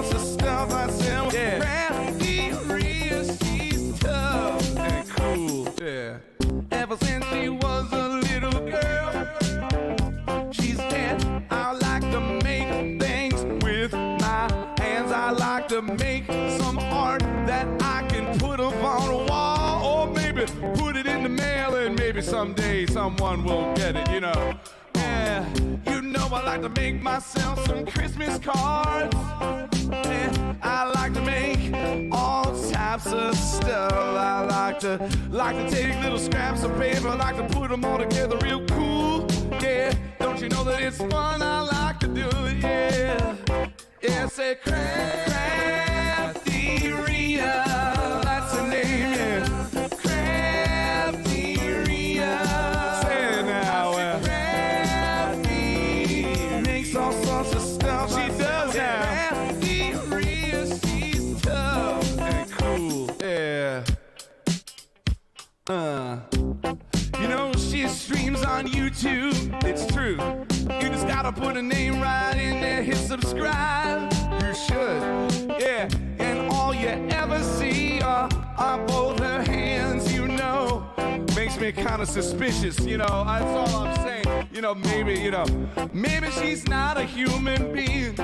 sorts of stuff. I said, CraftyRia, she's tough and cool. Yeah. Ever since she was a little girl, she said, I like to make things with my hands. I like to make some art that I can put up on a wall, or maybe put it in the mail, and maybe someday someone will get it, you know. Yeah, you know I like to make myself some Christmas cards. Yeah, I like to make all types of stuff. I like to take little scraps of paper, I like to put them all together real cool. Yeah, don't you know that it's fun? I like to do it, yeah. Yeah, say CraftyRia, that's the name, yeah. CraftyRia, say it now, Crafty makes all sorts of stuff. She does now. CraftyRia, she's tough and cool, yeah. You know, she streams on YouTube, it's true. You just gotta put a name right in there, hit subscribe. You should, yeah. And all you ever see are both her hands, you know. Makes me kind of suspicious, you know, that's all I'm saying. You know, maybe she's not a human being.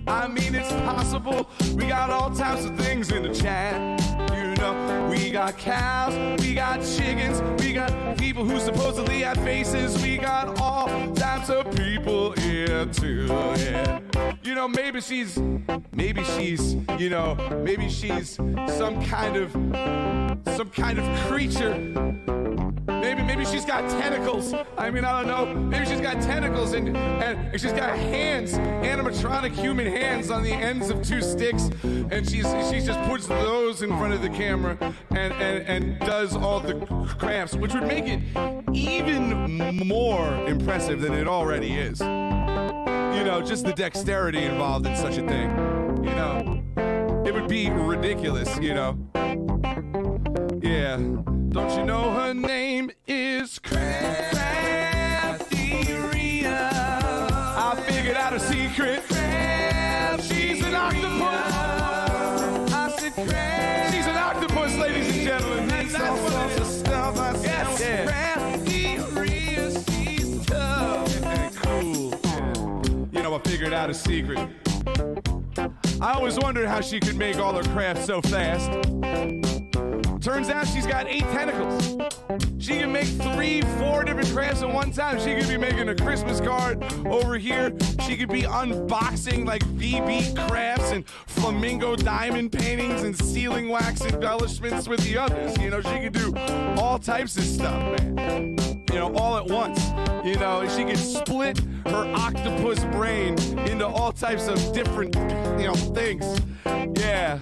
I mean, it's possible. We got all types of things in the chat. You know, we got cows, we got chickens, we got people who supposedly have faces. We got all types of people here too, yeah. You know, maybe she's, you know, maybe she's some kind of creature. Maybe she's got tentacles. I mean, I don't know. Maybe she's got tentacles and she's got hands, animatronic human hands on the ends of two sticks, and she just puts those in front of the camera and does all the crafts, which would make it even more impressive than it already is. You know, just the dexterity involved in such a thing. You know, it would be ridiculous, you know. Yeah. Don't you know her name is CraftyRia? I figured out a secret. She's an octopus. I said she's an octopus, ladies and gentlemen. That's what it is. Yes, CraftyRia, she's tough and cool. You know, I figured out a secret. I always wondered how she could make all her crafts so fast. Turns out she's got 8 tentacles. She can make 3, 4 different crafts at one time. She could be making a Christmas card over here. She could be unboxing like VB crafts and flamingo diamond paintings and sealing wax embellishments with the others. You know, she could do all types of stuff, man. You know, all at once. You know, she could split her octopus brain into all types of different, you know, things. Yeah.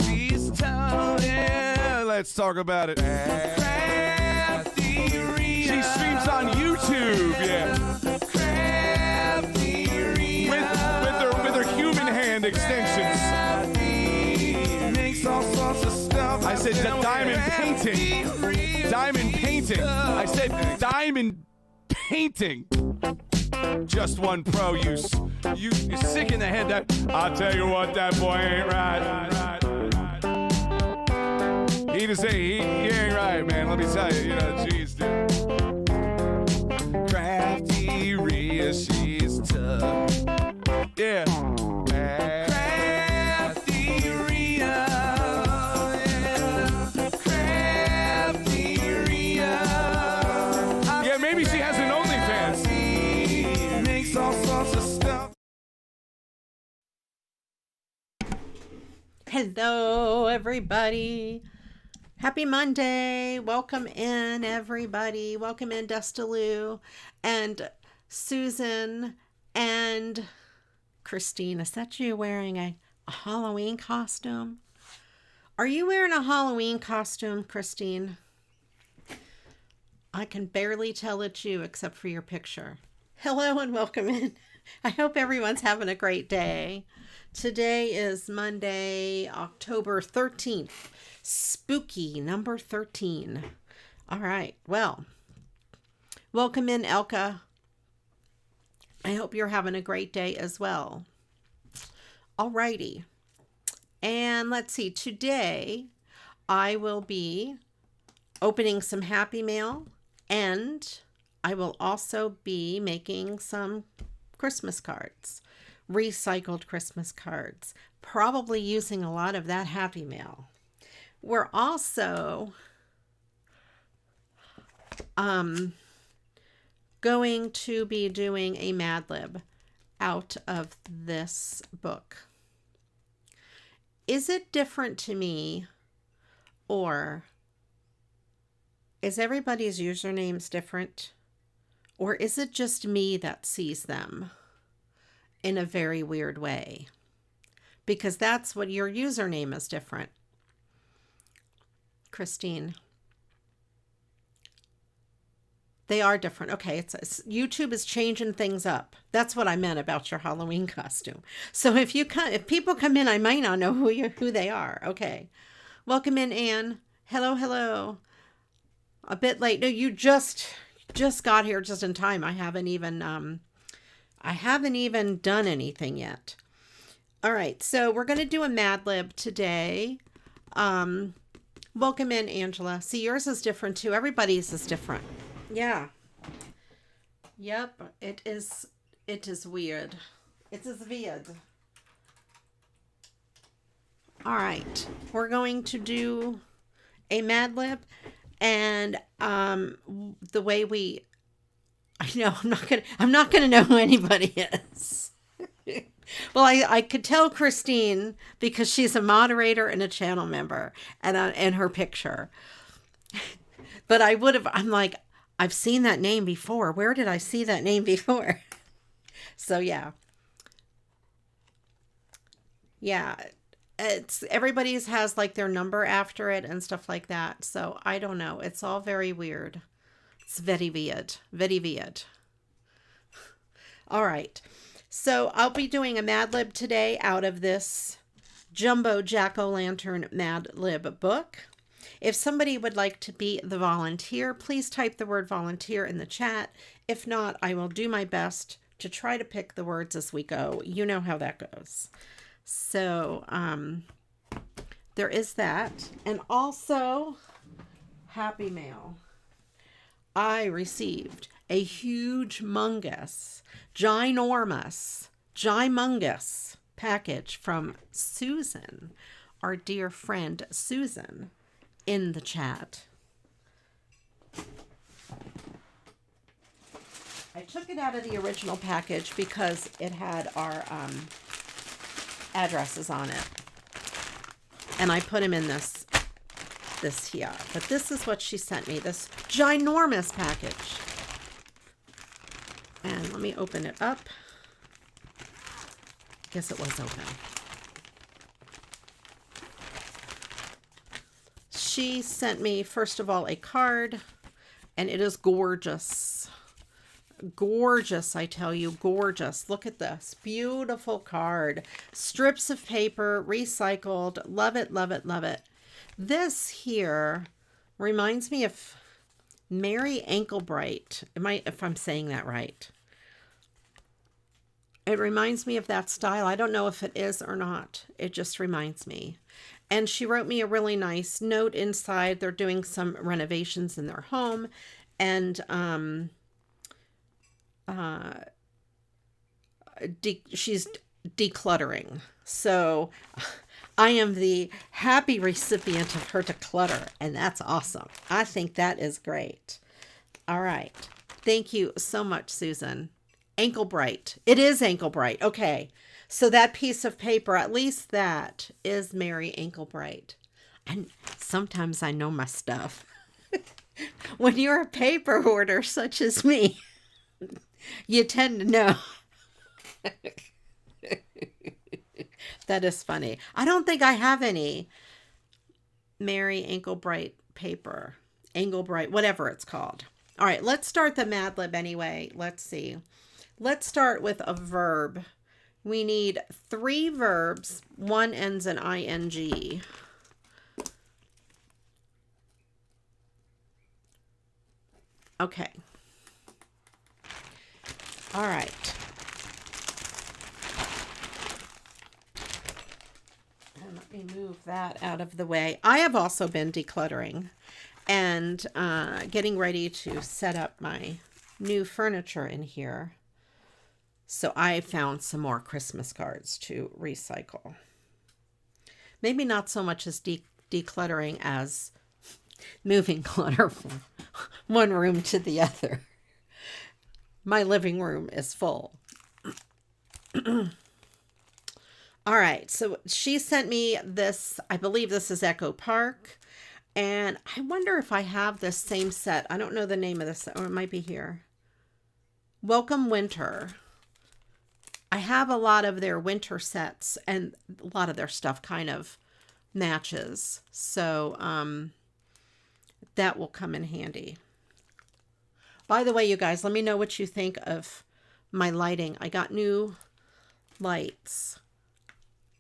She's tough, yeah. Let's talk about it. CraftyRia. She streams on YouTube, yeah. CraftyRia. With her human hand extensions. Makes all sorts of stuff. I said diamond painting. Diamond painting. I said diamond painting. Just one pro use. You're sick in the head. That I'll tell you what, that boy ain't right. He just say he ain't right, man. Let me tell you, you know, jeez, dude. CraftyRia, she's tough. Yeah. CraftyRia. CraftyRia. Yeah, maybe she has an OnlyFans. Makes all sorts of stuff. Hello, everybody. Happy Monday. Welcome in, everybody. Welcome in, Dustaloo and Susan and Christine. Is that you wearing a Halloween costume? Are you wearing a Halloween costume, Christine? I can barely tell it's you except for your picture. Hello and welcome in. I hope everyone's having a great day. Today is Monday, October 13th. Spooky number 13. All right. Well, welcome in, Elka. I hope you're having a great day as well. Alrighty. And let's see, today I will be opening some Happy Mail, and I will also be making some Christmas cards, recycled Christmas cards, probably using a lot of that Happy Mail. We're also going to be doing a Mad Lib out of this book. Is it different to me, or is everybody's usernames different? Or is it just me that sees them in a very weird way? Because that's what your username is different. Christine. They are different. Okay, it's YouTube is changing things up. That's what I meant about your Halloween costume. So if people come in, I might not know who they are. Okay. Welcome in, Anne. Hello, hello. A bit late. No, you just got here just in time. I haven't even done anything yet. All right, so we're going to do a Mad Lib today. Welcome in, Angela. See, yours is different too. Everybody's is different. Yeah. Yep, it is weird. It is weird. All right, we're going to do a Mad Lib, and the way I know I'm not gonna know who anybody is. Well, I could tell Christine because she's a moderator and a channel member, and her picture. But I'm like, I've seen that name before. Where did I see that name before? So yeah. Yeah. It's everybody's has like their number after it and stuff like that. So I don't know. It's all very weird. It's very weird. Very weird. All right. So I'll be doing a Mad Lib today out of this Jumbo Jack-O-Lantern Mad Lib book. If somebody would like to be the volunteer, please type the word volunteer in the chat. If not, I will do my best to try to pick the words as we go. You know how that goes. So there is that. And also Happy Mail. I received a humongous, ginormous package from Susan, our dear friend Susan, in the chat. I took it out of the original package because it had our addresses on it, and I put them in this here. But this is what she sent me, this ginormous package. And let me open it up. Guess it was open. She sent me, first of all, a card, and it is gorgeous. Gorgeous, I tell you, gorgeous. Look at this beautiful card. Strips of paper, recycled. Love it, love it, love it. This here reminds me of Mary Anklebright. If I'm saying that right. It reminds me of that style. I don't know if it is or not. It just reminds me. And she wrote me a really nice note inside. They're doing some renovations in their home, and she's decluttering. So I am the happy recipient of her declutter, and that's awesome. I think that is great. All right. Thank you so much, Susan. Anklebright. It is Anklebright. Okay. So that piece of paper, at least that is Mary Anklebright. And sometimes I know my stuff. When you're a paper hoarder such as me, you tend to know. That is funny. I don't think I have any Mary Anklebright paper. Anklebright, whatever it's called. All right, let's start the Mad Lib anyway. Let's see. Let's start with a verb. We need 3 verbs. One ends in ing. Okay. All right. Let me move that out of the way. I have also been decluttering and getting ready to set up my new furniture in here. So I found some more Christmas cards to recycle. Maybe not so much as decluttering as moving clutter from one room to the other. My living room is full. All right, so she sent me this, I believe this is Echo Park, and I wonder if I have this same set. I don't know the name of this, or it might be here. Welcome Winter. I have a lot of their winter sets, and a lot of their stuff kind of matches, so that will come in handy. By the way, you guys, let me know what you think of my lighting. I got new lights.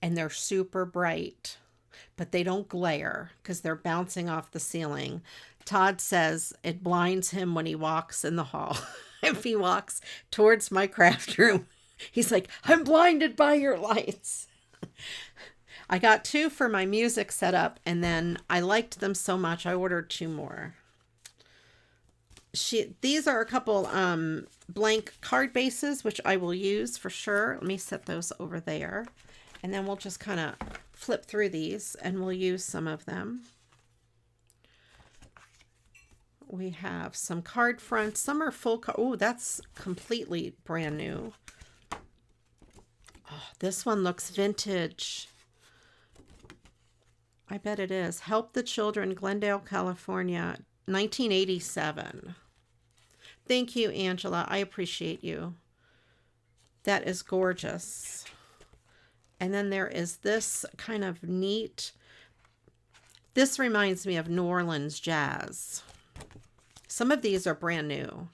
And they're super bright, but they don't glare because they're bouncing off the ceiling. Todd says it blinds him when he walks in the hall. If he walks towards my craft room, he's like, I'm blinded by your lights. I got 2 for my music setup, and then I liked them so much, I ordered 2 more. These are a couple blank card bases, which I will use for sure. Let me set those over there. And then we'll just kind of flip through these and we'll use some of them. We have some card fronts. Some are full card. Oh, that's completely brand new. Oh, this one looks vintage. I bet it is. Help the Children, Glendale, California, 1987. Thank you, Angela. I appreciate you. That is gorgeous. And then there is this kind of neat, this reminds me of New Orleans jazz. Some of these are brand new.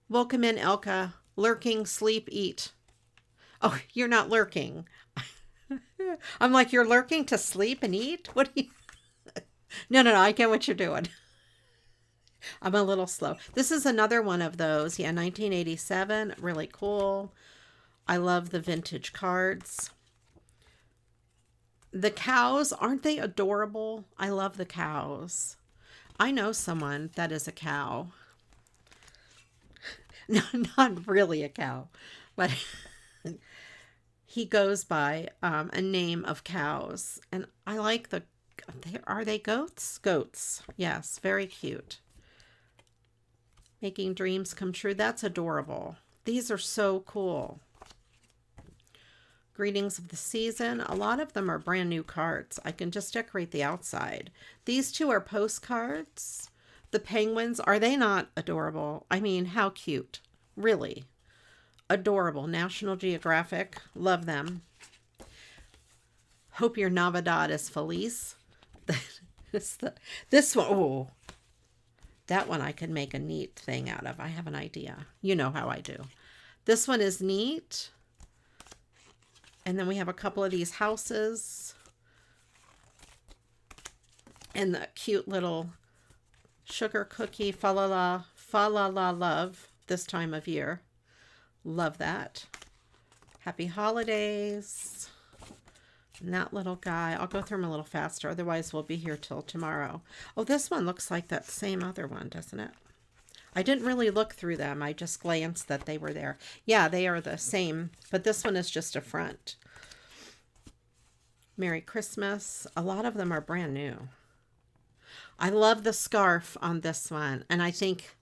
Welcome in, Elka. Lurking, sleep, eat. Oh, you're not lurking. I'm like, you're lurking to sleep and eat? What do you... No, I get what you're doing. I'm a little slow. This is another one of those. Yeah, 1987. Really cool. I love the vintage cards. The cows, aren't they adorable? I love the cows. I know someone that is a cow. No, not really a cow, but he goes by a name of cows. And I like the, are they goats? Goats. Yes, very cute. Making dreams come true. That's adorable. These are so cool. Greetings of the season. A lot of them are brand new cards. I can just decorate the outside. These 2 are postcards. The penguins, are they not adorable? I mean, how cute. Really. Adorable. National Geographic. Love them. Hope your Navidad is feliz. This one, oh. That one I could make a neat thing out of. I have an idea. You know how I do. This one is neat. And then we have a couple of these houses. And the cute little sugar cookie, fa la la love this time of year. Love that. Happy holidays. And that little guy, I'll go through them a little faster. Otherwise, we'll be here till tomorrow. Oh, this one looks like that same other one, doesn't it? I didn't really look through them. I just glanced that they were there. Yeah, they are the same, but this one is just a front. Merry Christmas. A lot of them are brand new. I love the scarf on this one. And I think,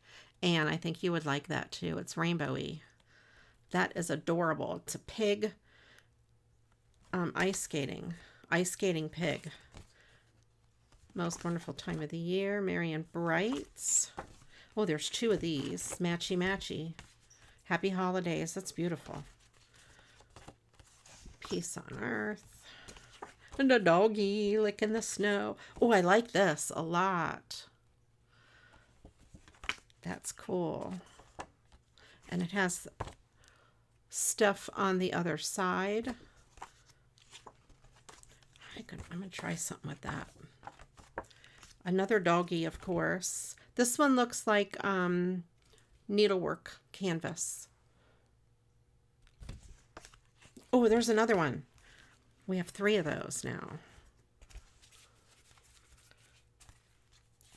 Anne, I think you would like that too. It's rainbowy. That is adorable. It's a pig ice skating pig. Most wonderful time of the year. Merry and Brights. Oh, there's 2 of these. Matchy matchy. Happy holidays. That's beautiful. Peace on earth. And a doggy licking the snow. Oh, I like this a lot. That's cool. And it has stuff on the other side. I'm going to try something with that. Another doggy, of course. This one looks like needlework canvas. Oh, there's another one. We have 3 of those now.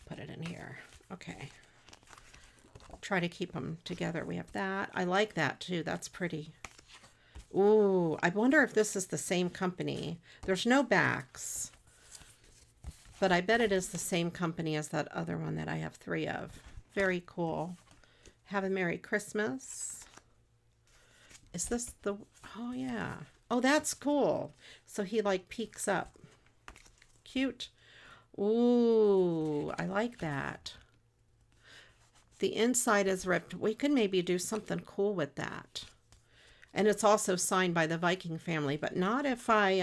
Put it in here. Okay. Try to keep them together. We have that. I like that too. That's pretty. Ooh, I wonder if this is the same company. There's no backs, but I bet it is the same company as that other one that I have 3 of. Very cool. Have a Merry Christmas. Is this the, oh yeah. Oh, that's cool. So he like peeks up. Cute. Ooh, I like that. The inside is ripped. We could maybe do something cool with that. And it's also signed by the Viking family, but not if I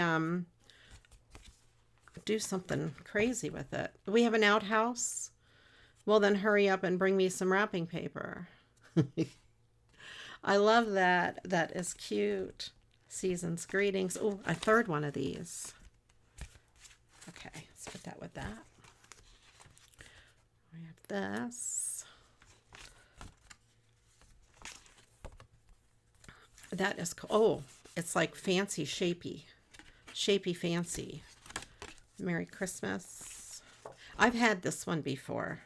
do something crazy with it. We have an outhouse. Well, then hurry up and bring me some wrapping paper. I love that. That is cute. Season's greetings. Oh, a third one of these. Okay, let's put that with that. We have this. That is cool. Oh, it's like fancy, shapy fancy. Merry Christmas. I've had this one before.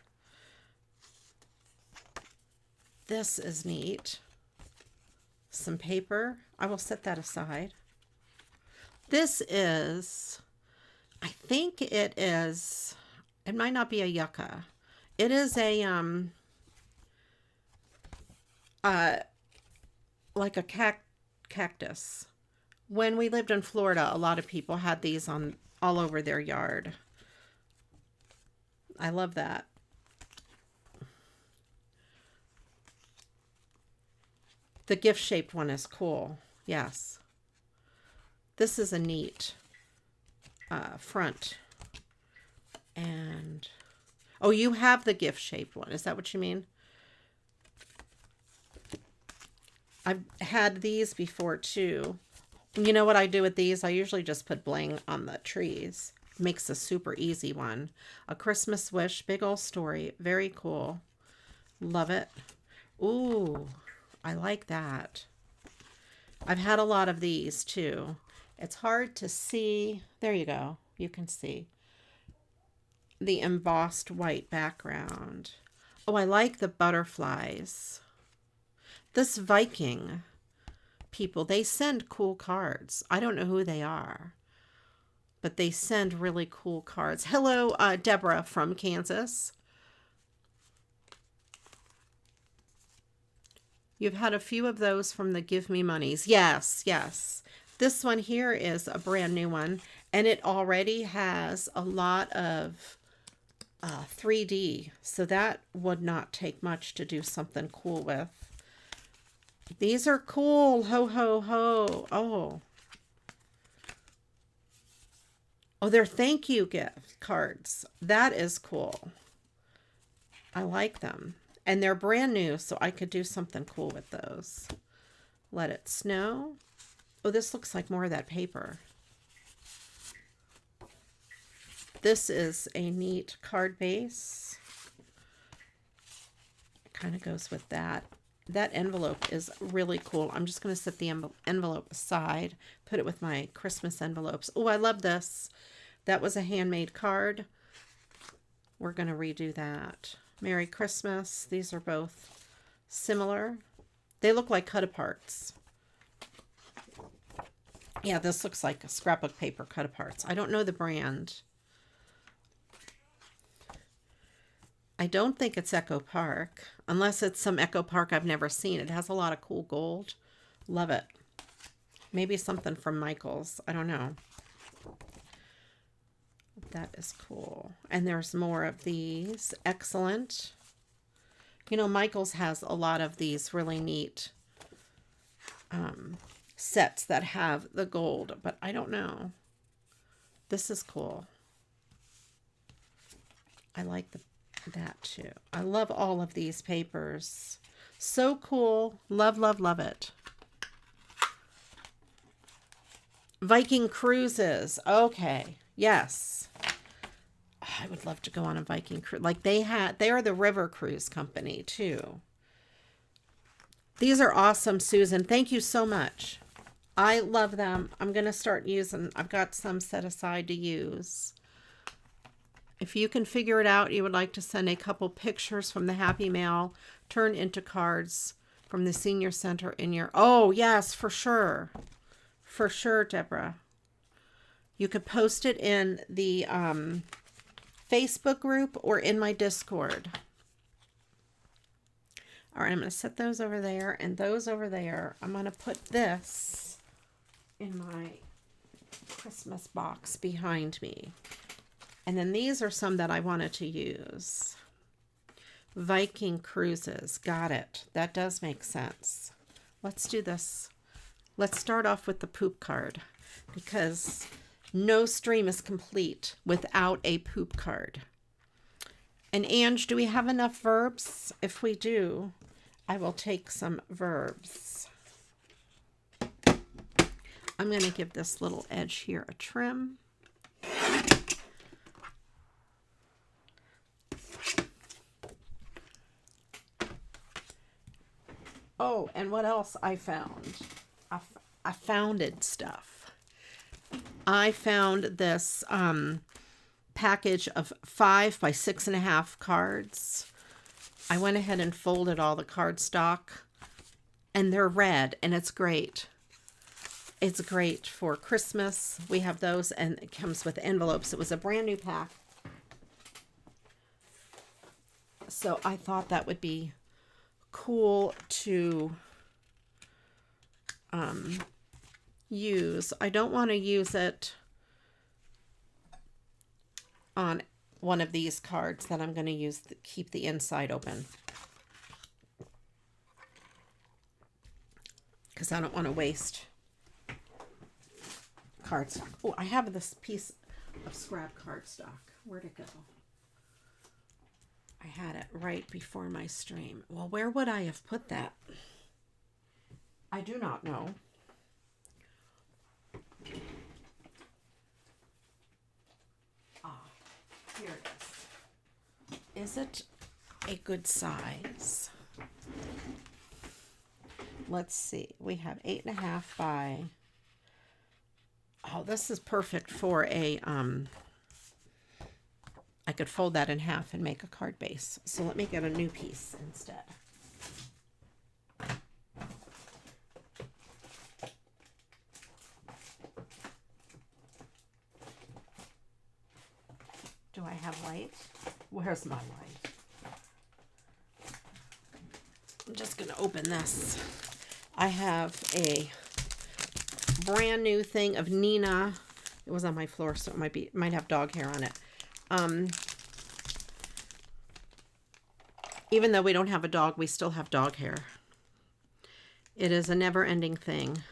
This is neat. Some paper. I will set that aside. This is, I think it is, it might not be a yucca. It is a, like a cactus. When we lived in Florida, a lot of people had these on all over their yard. I love that. The gift-shaped one is cool. Yes. This is a neat front. And, oh, you have the gift-shaped one. Is that what you mean? I've had these before, too. You know what I do with these? I usually just put bling on the trees. Makes a super easy one. A Christmas wish. Big old story. Very cool. Love it. Ooh. I like that. I've had a lot of these too. It's hard to see. There you go. You can see the embossed white background. Oh, I like the butterflies. This Viking people, they send cool cards. I don't know who they are, but they send really cool cards. Hello, Deborah from Kansas. You've had a few of those from the Give Me Monies. Yes, yes. This one here is a brand new one, and it already has a lot of 3D, so that would not take much to do something cool with. These are cool. Ho, ho, ho. Oh. Oh, they're thank you gift cards. That is cool. I like them. And they're brand new, so I could do something cool with those. Let it snow. Oh, this looks like more of that paper. This is a neat card base. It kind of goes with that. That envelope is really cool. I'm just going to set the envelope aside, put it with my Christmas envelopes. Oh, I love this. That was a handmade card. We're going to redo that. Merry Christmas. These are both similar. They look like cut-aparts. Yeah, this looks like a scrapbook paper cut-aparts. I don't know the brand. I don't think it's Echo Park, unless it's some Echo Park I've never seen. It has a lot of cool gold. Love it. Maybe something from Michael's. I don't know. That is cool. And there's more of these. Excellent. You know, Michael's has a lot of these really neat sets that have the gold, but I don't know. This is cool. I like that too. I love all of these papers. So cool. Love, love, love it. Viking cruises. Okay. Yes. I would love to go on a Viking cruise. Like they are the river cruise company too. These are awesome, Susan. Thank you so much. I love them. I'm going to start using, I've got some set aside to use. If you can figure it out, you would like to send a couple pictures from the Happy Mail, turn into cards from the Senior Center in your, oh yes, for sure. For sure, Deborah. You could post it in the Facebook group or in my Discord. All right, I'm going to set those over there and those over there. I'm going to put this in my Christmas box behind me. And then these are some that I wanted to use. Viking Cruises. Got it. That does make sense. Let's do this. Let's start off with the poop card, because no stream is complete without a poop card. And Ange, do we have enough verbs? If we do, I will take some verbs. I'm going to give this little edge here a trim. Oh, and what else I found? I founded stuff. I found this package of 5 by 6.5 cards. I went ahead and folded all the cardstock, and they're red, and it's great. It's great for Christmas. We have those, and it comes with envelopes. It was a brand new pack. So I thought that would be cool to use. I don't want to use it on one of these cards that I'm going to use to keep the inside open, because I don't want to waste cardstock. Oh, I have this piece of scrap cardstock. Where'd it go? I had it right before my stream. Well, where would I have put that? I do not know. Ah, here it is. Is it a good size? Let's see. We have 8.5 by... Oh, this is perfect for a... I could fold that in half and make a card base. So let me get a new piece instead. Do I have light? Where's my light? I'm just going to open this. I have a brand new thing of Nina. It was on my floor, so it might have dog hair on it. Even though we don't have a dog, we still have dog hair. It is a never-ending thing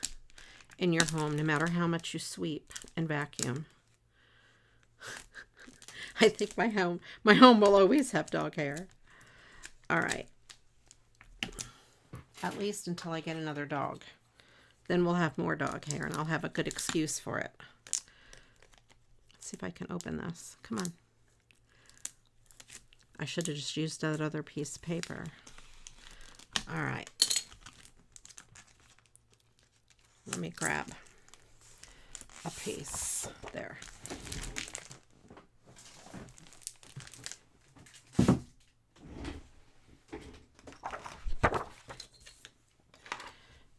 in your home, no matter how much you sweep and vacuum. I think my home will always have dog hair. All right. At least until I get another dog. Then we'll have more dog hair, and I'll have a good excuse for it. Let's see if I can open this. Come on. I should have just used that other piece of paper. All right. Let me grab a piece there.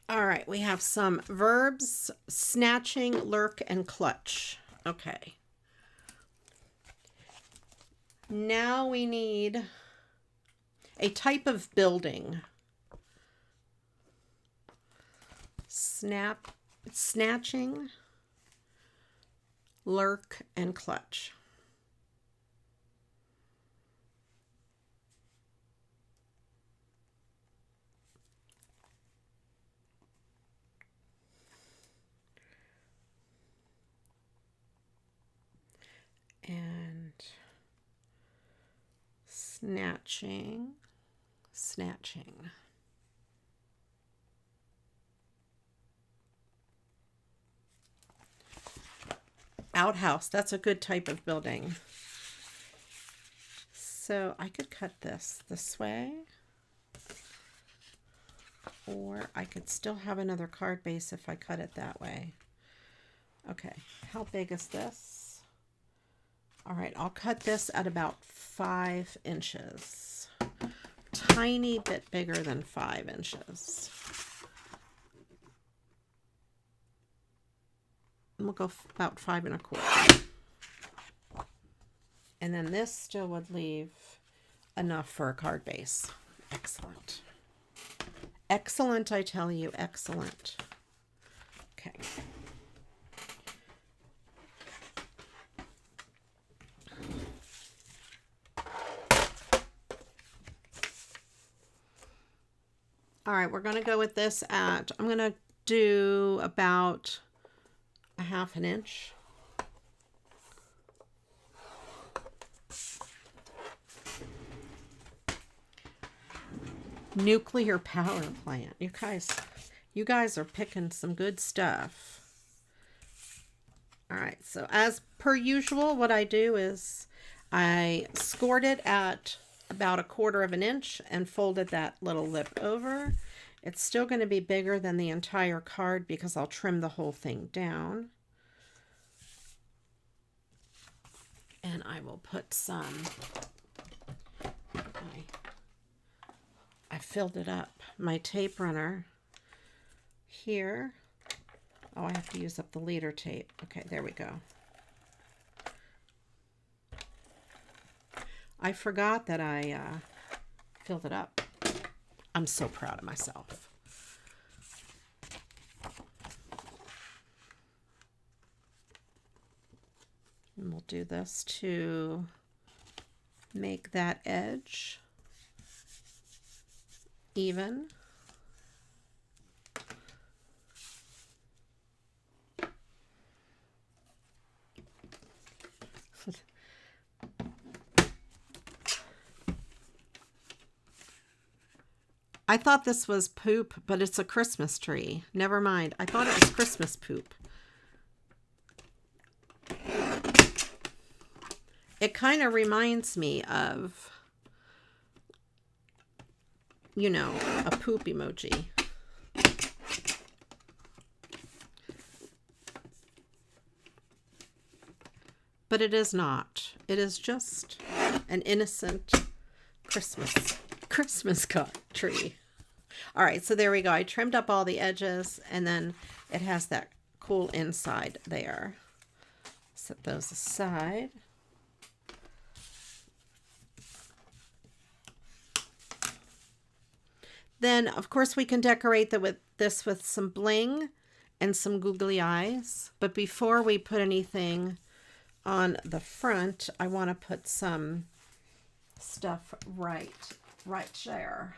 All right, we have some verbs: snatching, lurk, and clutch. Okay. Now we need a type of building. Snatching, lurk, and clutch. And snatching. Outhouse, that's a good type of building. So I could cut this way. Or I could still have another card base if I cut it that way. Okay, how big is this? All right, I'll cut this at about 5 inches. Tiny bit bigger than 5 inches. And we'll go about 5 1/4. And then this still would leave enough for a card base. Excellent. Excellent, I tell you, excellent. Okay. All right, we're going to go with this at, I'm going to do about a 1/2 inch. Nuclear power plant. You guys are picking some good stuff. All right, so as per usual, what I do is I scored it at about 1/4 inch and folded that little lip over. It's still going to be bigger than the entire card because I'll trim the whole thing down. And I will put some, I filled it up, my tape runner here. Oh, I have to use up the leader tape. Okay, there we go. I forgot that I filled it up. I'm so proud of myself. And we'll do this to make that edge even. I thought this was poop, but it's a Christmas tree. Never mind. I thought it was Christmas poop. It kind of reminds me of, you know, a poop emoji. But it is not. It is just an innocent Christmas tree. All right, so there we go. I trimmed up all the edges, and then it has that cool inside there. Set those aside. Then, of course, we can decorate this with some bling and some googly eyes. But before we put anything on the front, I want to put some stuff right there.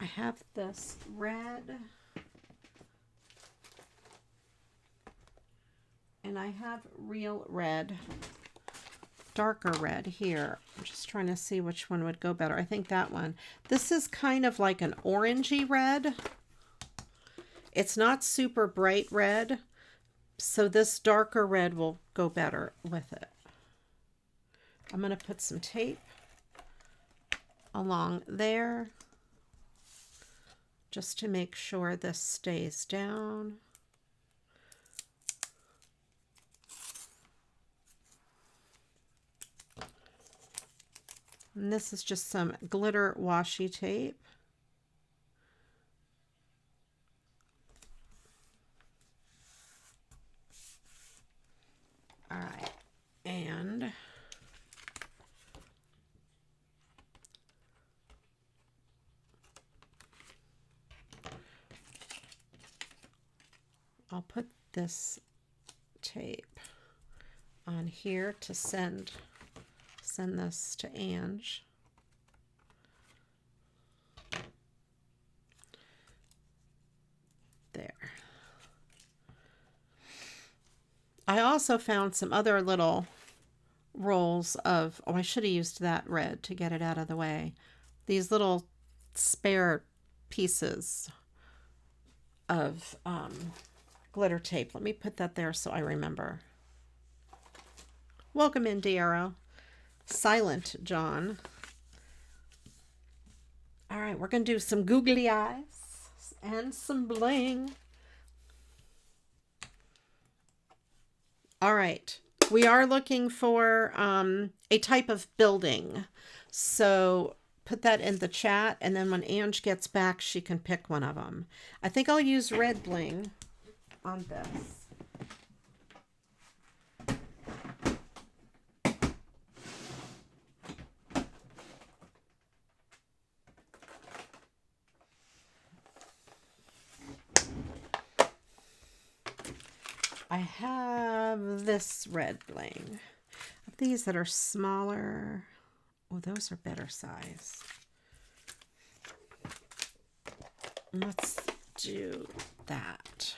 I have this red, and I have real red, darker red here. I'm just trying to see which one would go better. I think that one. This is kind of like an orangey red. It's not super bright red, so this darker red will go better with it. I'm going to put some tape along there just to make sure this stays down. And this is just some glitter washi tape. All right, and I'll put this tape on here to send this to Ange. There. I also found some other little rolls of, oh, I should have used that red to get it out of the way. These little spare pieces of glitter tape. Let me put that there so I remember. Welcome in, Diarra. Silent John. All right, we're going to do some googly eyes and some bling. All right, we are looking for a type of building. So put that in the chat, and then when Ange gets back, she can pick one of them. I think I'll use red bling on this. I have this red bling. These that are smaller. Oh, those are better size. Let's do that.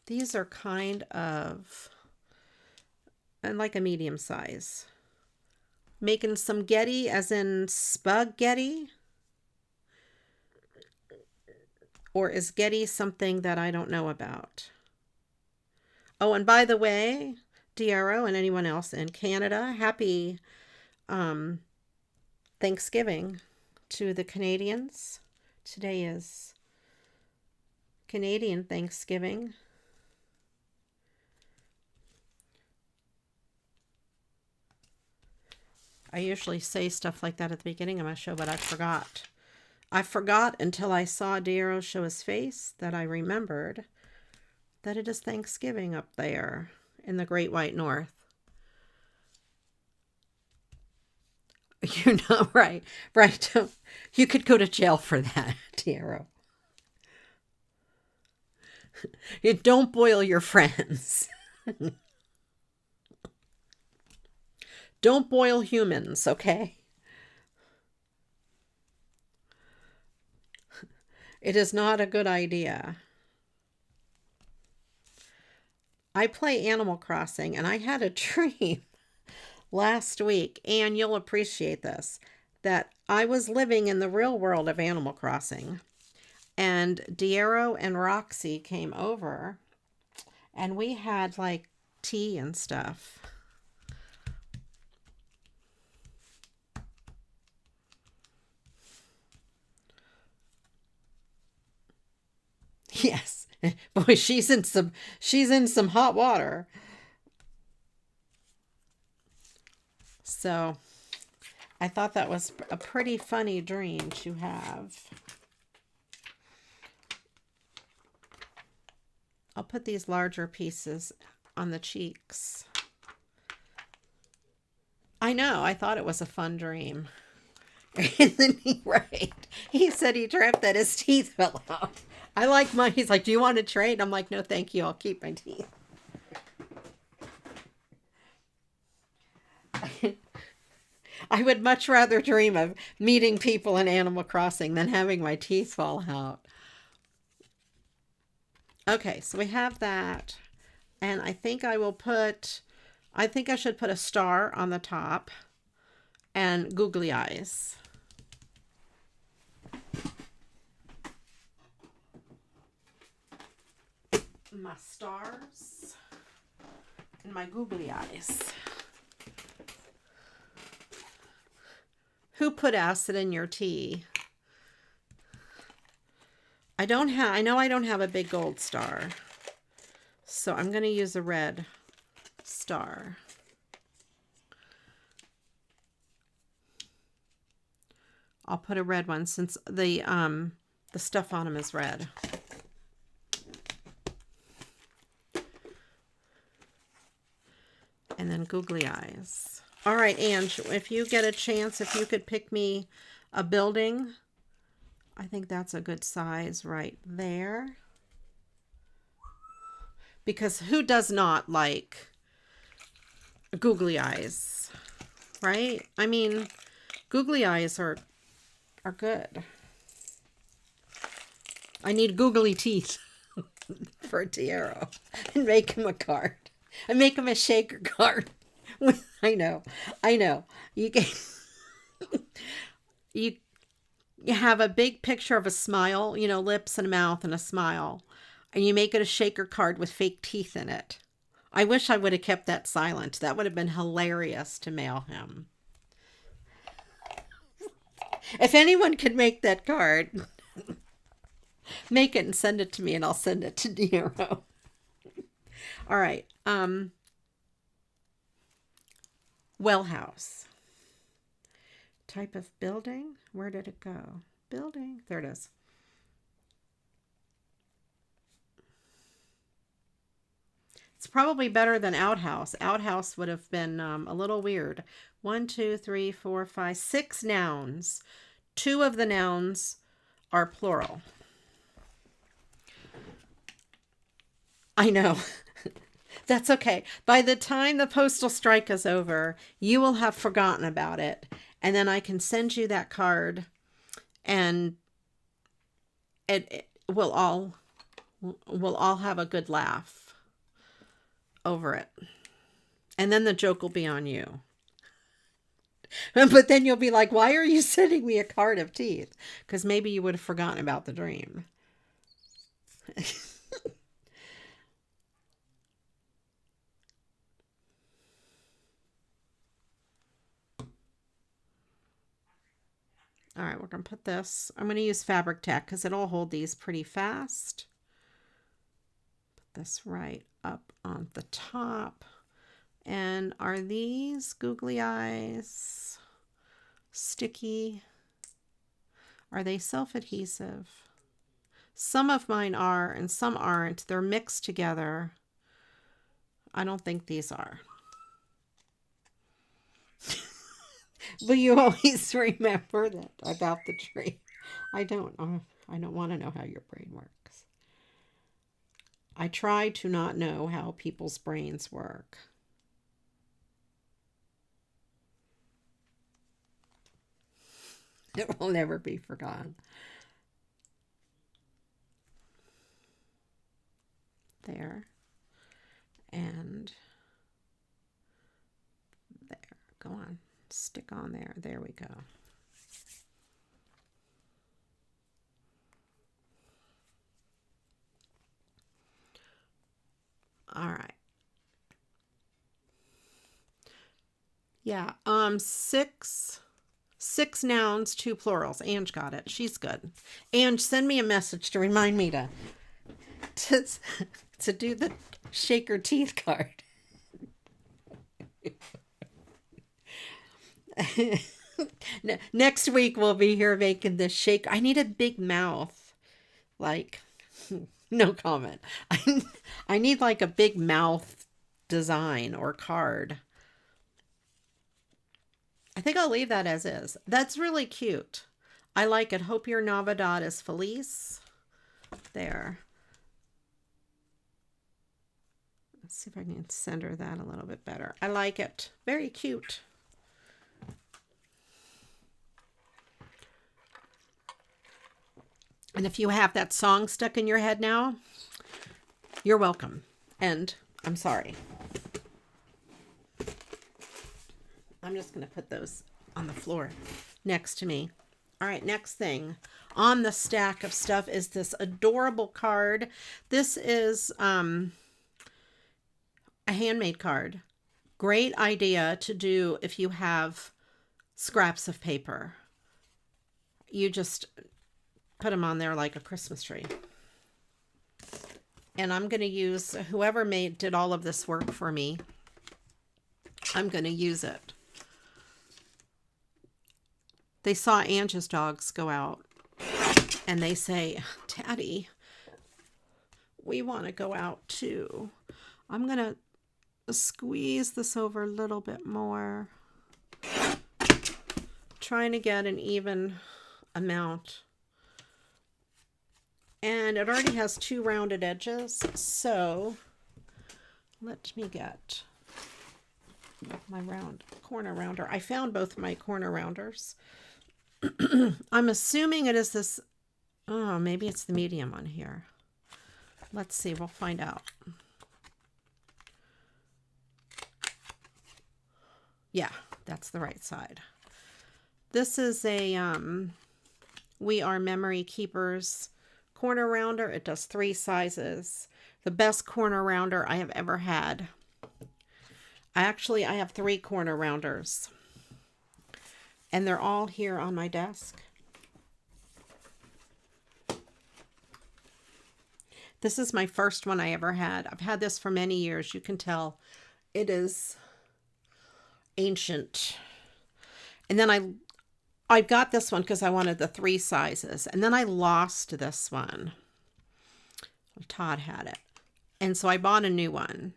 These are kind of and like a medium size. Making some Getty as in spaghetti. Or is Getty something that I don't know about? Oh, and by the way, Diero and anyone else in Canada, happy Thanksgiving to the Canadians. Today is Canadian Thanksgiving. I usually say stuff like that at the beginning of my show, but I forgot. I forgot until I saw Diero show his face that I remembered that it is Thanksgiving up there in the Great White North. You know, right. You could go to jail for that, Diero. You don't boil your friends. Don't boil humans, okay? It is not a good idea. I play Animal Crossing, and I had a dream last week, and you'll appreciate this, that I was living in the real world of Animal Crossing, and Diero and Roxy came over, and we had like tea and stuff. Yes. Boy, she's in some hot water. So I thought that was a pretty funny dream to have. I'll put these larger pieces on the cheeks. I know, I thought it was a fun dream. And then he said he dreamt that his teeth fell out. I like mine. He's like, do you want to trade? I'm like, no, thank you. I'll keep my teeth. I would much rather dream of meeting people in Animal Crossing than having my teeth fall out. Okay, so we have that. And I think I should put a star on the top and googly eyes. My stars and my googly eyes. Who put acid in your tea? I know I don't have a big gold star, so I'm going to use a red star. I'll put a red one since the stuff on them is red. And then googly eyes. All right, Ange, if you get a chance, if you could pick me a building, I think that's a good size right there. Because who does not like googly eyes, right? I mean, googly eyes are good. I need googly teeth for Diero and make him a card. And make him a shaker card. I know. You can, you have a big picture of a smile, you know, lips and a mouth and a smile. And you make it a shaker card with fake teeth in it. I wish I would have kept that silent. That would have been hilarious to mail him. If anyone could make that card, make it and send it to me, and I'll send it to Nero. All right. Well house. Type of building. Where did it go? Building. There it is. It's probably better than outhouse. Outhouse would have been a little weird. 1, 2, 3, 4, 5, 6 nouns. 2 of the nouns are plural. I know. That's okay. By the time the postal strike is over, you will have forgotten about it. And then I can send you that card, and we'll all have a good laugh over it. And then the joke will be on you. But then you'll be like, why are you sending me a card of teeth? Because maybe you would have forgotten about the dream. All right, we're going to put this. I'm going to use Fabric Tech because it'll hold these pretty fast. Put this right up on the top. And are these googly eyes sticky? Are they self-adhesive? Some of mine are and some aren't. They're mixed together. I don't think these are. But you always remember that about the tree. I don't want to know how your brain works. I try to not know how people's brains work. It will never be forgotten. There. And there. Go on. Stick on there. There we go. All right. Yeah. Six nouns, 2 plurals. Ange got it. She's good. Ange, send me a message to remind me to do the shaker teeth card. Next week we'll be here making the shake. I need a big mouth. Like, no comment. I need like a big mouth design or card. I think I'll leave that as is. That's really cute. I like it. Hope your Navidad is feliz. There. Let's see if I can center that a little bit better. I like it. Very cute. And if you have that song stuck in your head now, you're welcome. And I'm sorry. I'm just going to put those on the floor next to me. All right, next thing on the stack of stuff is this adorable card. This is a handmade card. Great idea to do if you have scraps of paper. You just put them on there like a Christmas tree. And I'm going to use whoever did all of this work for me. I'm going to use it. They saw Ange's dogs go out and they say, Daddy, we want to go out too. I'm going to squeeze this over a little bit more. Trying to get an even amount. And it already has 2 rounded edges, so let me get my round corner rounder. I found both my corner rounders. I'm assuming it is this. Oh, maybe it's the medium one here. Let's see. We'll find out. Yeah, that's the right side. This is a We Are Memory Keepers corner rounder. It does 3 sizes. The best corner rounder I have ever had. I have 3 corner rounders. And they're all here on my desk. This is my first one I ever had. I've had this for many years. You can tell it is ancient. And then I got this one because I wanted the 3 sizes. And then I lost this one. Todd had it. And so I bought a new one.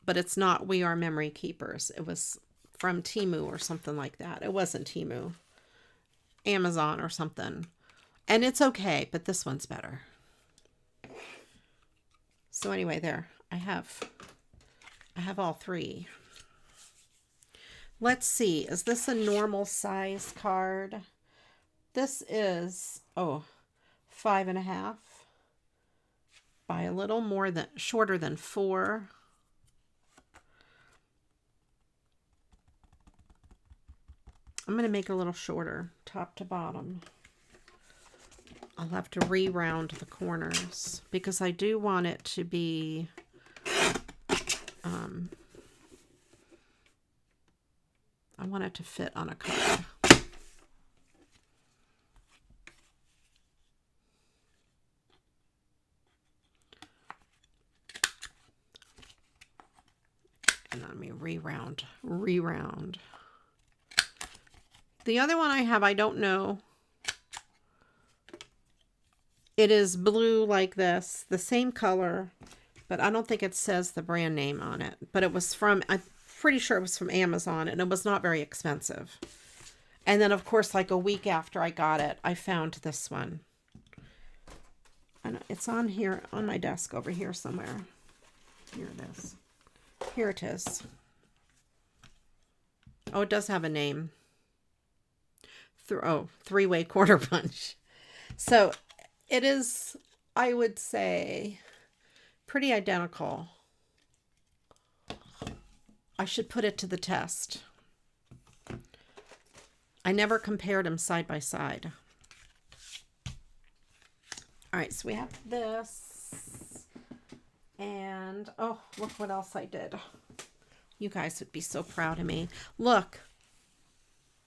But it's not We Are Memory Keepers. It was from Temu or something like that. It wasn't Temu. Amazon or something. And it's okay, but this one's better. So anyway, there. I have all 3. Let's see. Is this a normal size card? This is, 5.5 by a little more than, shorter than 4. I'm going to make it a little shorter, top to bottom. I'll have to re-round the corners because I do want it to be I want it to fit on a card. And let me re-round. The other one I have, I don't know. It is blue like this, the same color, but I don't think it says the brand name on it. But it was from, I'm pretty sure it was from Amazon, and it was not very expensive. And then, of course, like a week after I got it, I found this one. And it's on here, on my desk over here somewhere. Here it is. Here it is. Oh, it does have a name. Three-way quarter punch. So it is, I would say, pretty identical. I should put it to the test. I never compared them side by side. All right, so we have this. And, oh, look what else I did. You guys would be so proud of me. Look.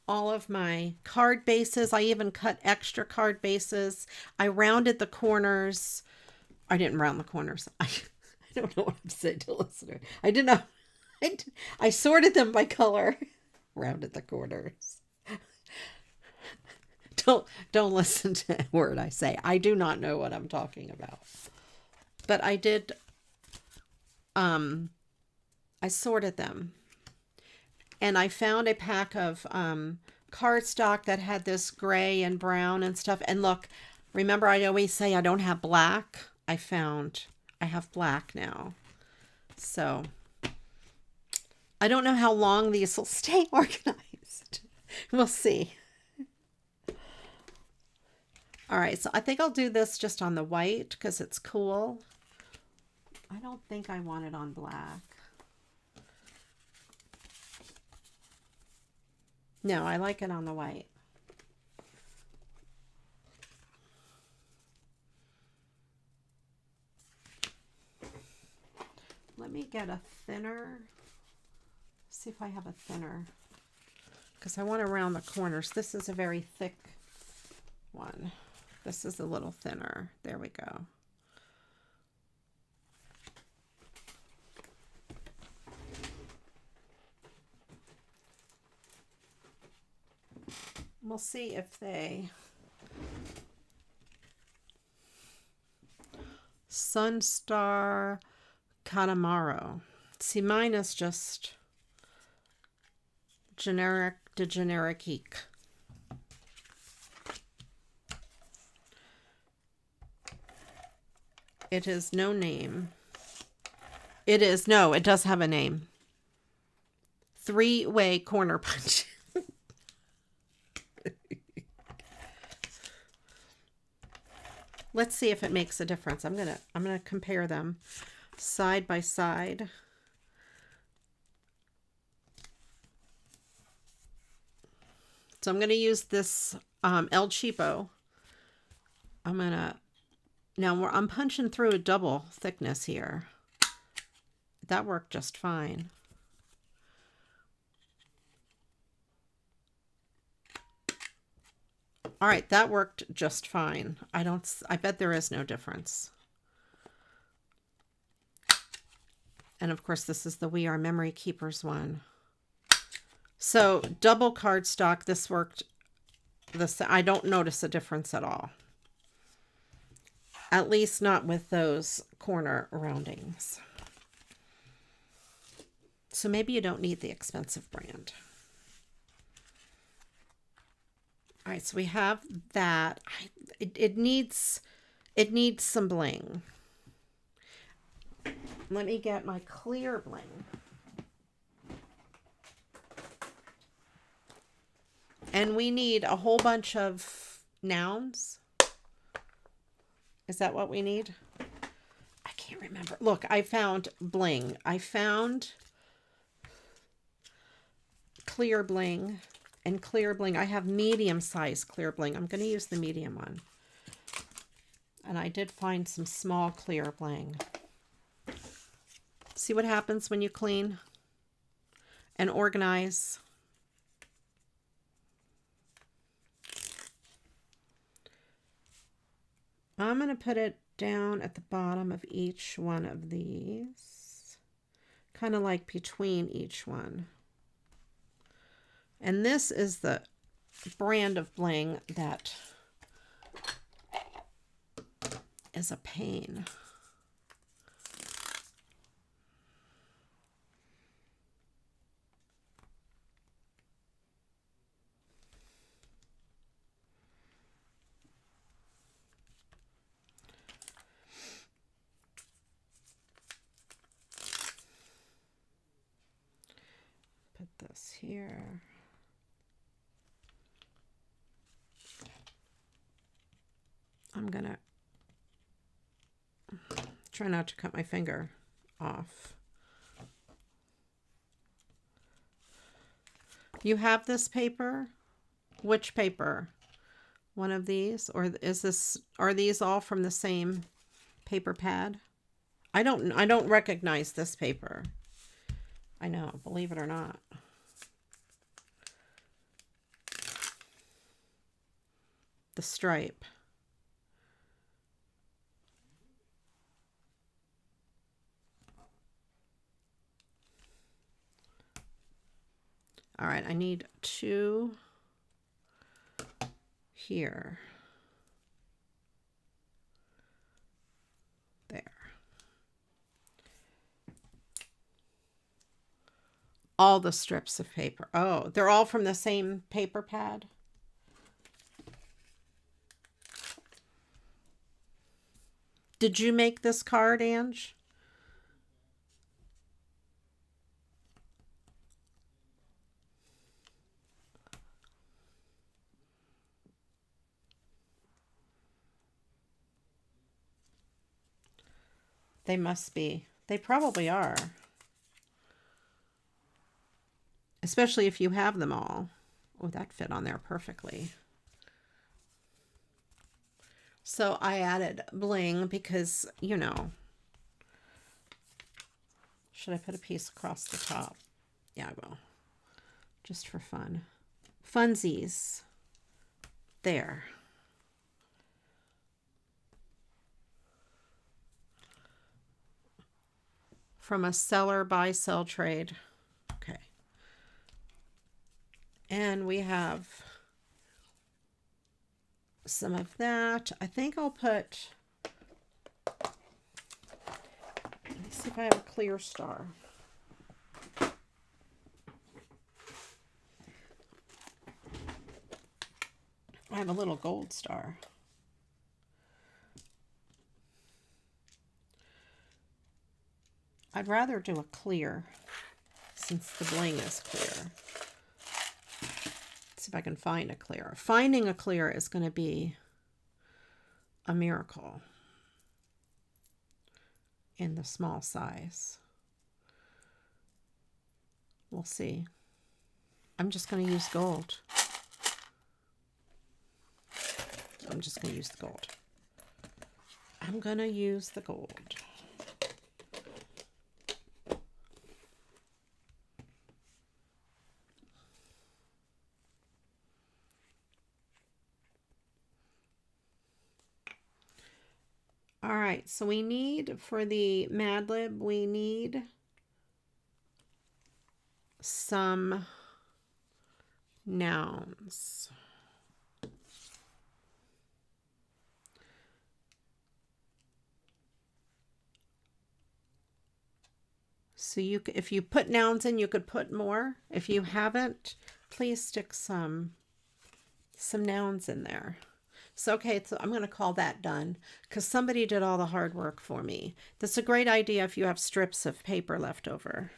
All of my card bases. I even cut extra card bases. I rounded the corners. I didn't round the corners. I don't know what I'm saying to listeners. I did not. I sorted them by color. Rounded the corners. Don't listen to a word I say. I do not know what I'm talking about. But I did. I sorted them. And I found a pack of cardstock that had this gray and brown and stuff. And look, remember I always say I don't have black? I have black now. So I don't know how long these will stay organized. We'll see. All right, so I think I'll do this just on the white because it's cool. I don't think I want it on black. No, I like it on the white. Let me get a thinner. See if I have a thinner. Because I want to round the corners. This is a very thick one. This is a little thinner. There we go. We'll see if they... Sunstar Katamaro. See, mine is just generic to generic ink. It is no name. It is, no, it does have a name. 3-way corner punch. Let's see if it makes a difference. I'm gonna compare them side by side. So I'm gonna use this El Cheapo. I'm punching through a double thickness here. That worked just fine. All right, that worked just fine. I bet there is no difference. And of course, this is the We Are Memory Keepers one. So double cardstock, this worked. I don't notice a difference at all. At least not with those corner roundings. So maybe you don't need the expensive brand. All right, so we have that. It needs some bling. Let me get my clear bling. And we need a whole bunch of nouns. Is that what we need? I can't remember. Look, I found bling. I found clear bling and clear bling. I have medium size clear bling. I'm going to use the medium one. And I did find some small clear bling. See what happens when you clean and organize. I'm going to put it down at the bottom of each one of these, kind of like between each one. And this is the brand of bling that is a pain. Put this here. I'm gonna try not to cut my finger off. You have this paper? Which paper? One of these? Or are these all from the same paper pad? I don't recognize this paper. I know, believe it or not. The stripe. All right, I need 2 here. There. All the strips of paper. Oh, they're all from the same paper pad? Did you make this card, Ange? They must be. They probably are. Especially if you have them all. Oh, that fit on there perfectly. So I added bling because, you know. Should I put a piece across the top? Yeah, I will. Just for fun. Funsies. There. From a seller buy sell trade. Okay. And we have some of that. I think I'll put, let's see if I have a clear star. I have a little gold star. I'd rather do a clear since the bling is clear. Let's see if I can find a clear. Finding a clear is going to be a miracle in the small size. We'll see. I'm just going to use gold. I'm just going to use the gold. I'm going to use the gold. right, so we need, for the Mad Lib, we need some nouns. So if you put nouns in, you could put more. If you haven't, please stick some nouns in there. So, okay, so I'm going to call that done because somebody did all the hard work for me. That's a great idea if you have strips of paper left over.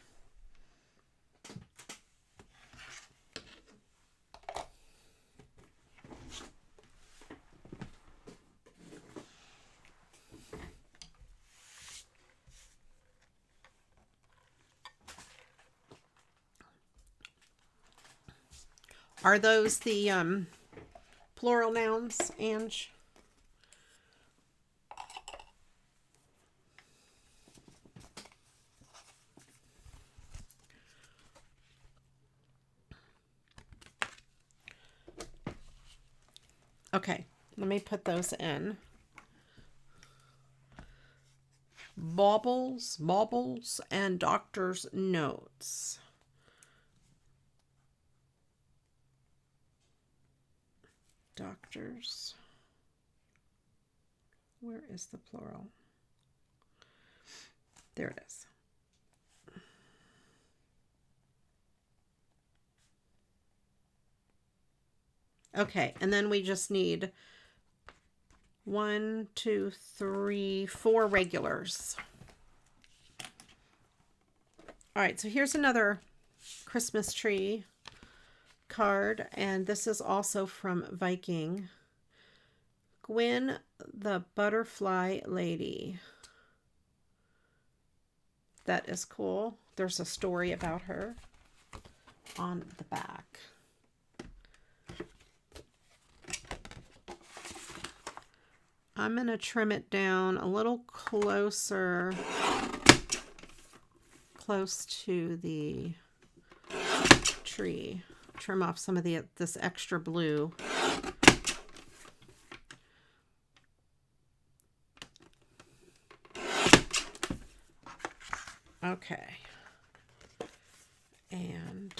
Are those the plural nouns, Ange? Okay, let me put those in. Baubles, and doctor's notes. Doctors. Where is the plural? There it is. Okay, and then we just need 1, 2, 3, 4 regulars. All right, so here's another Christmas tree card, and this is also from Viking. Gwen the Butterfly Lady. That is cool. There's a story about her on the back. I'm going to trim it down a little closer, close to the tree. Trim off some of this extra blue. Okay. And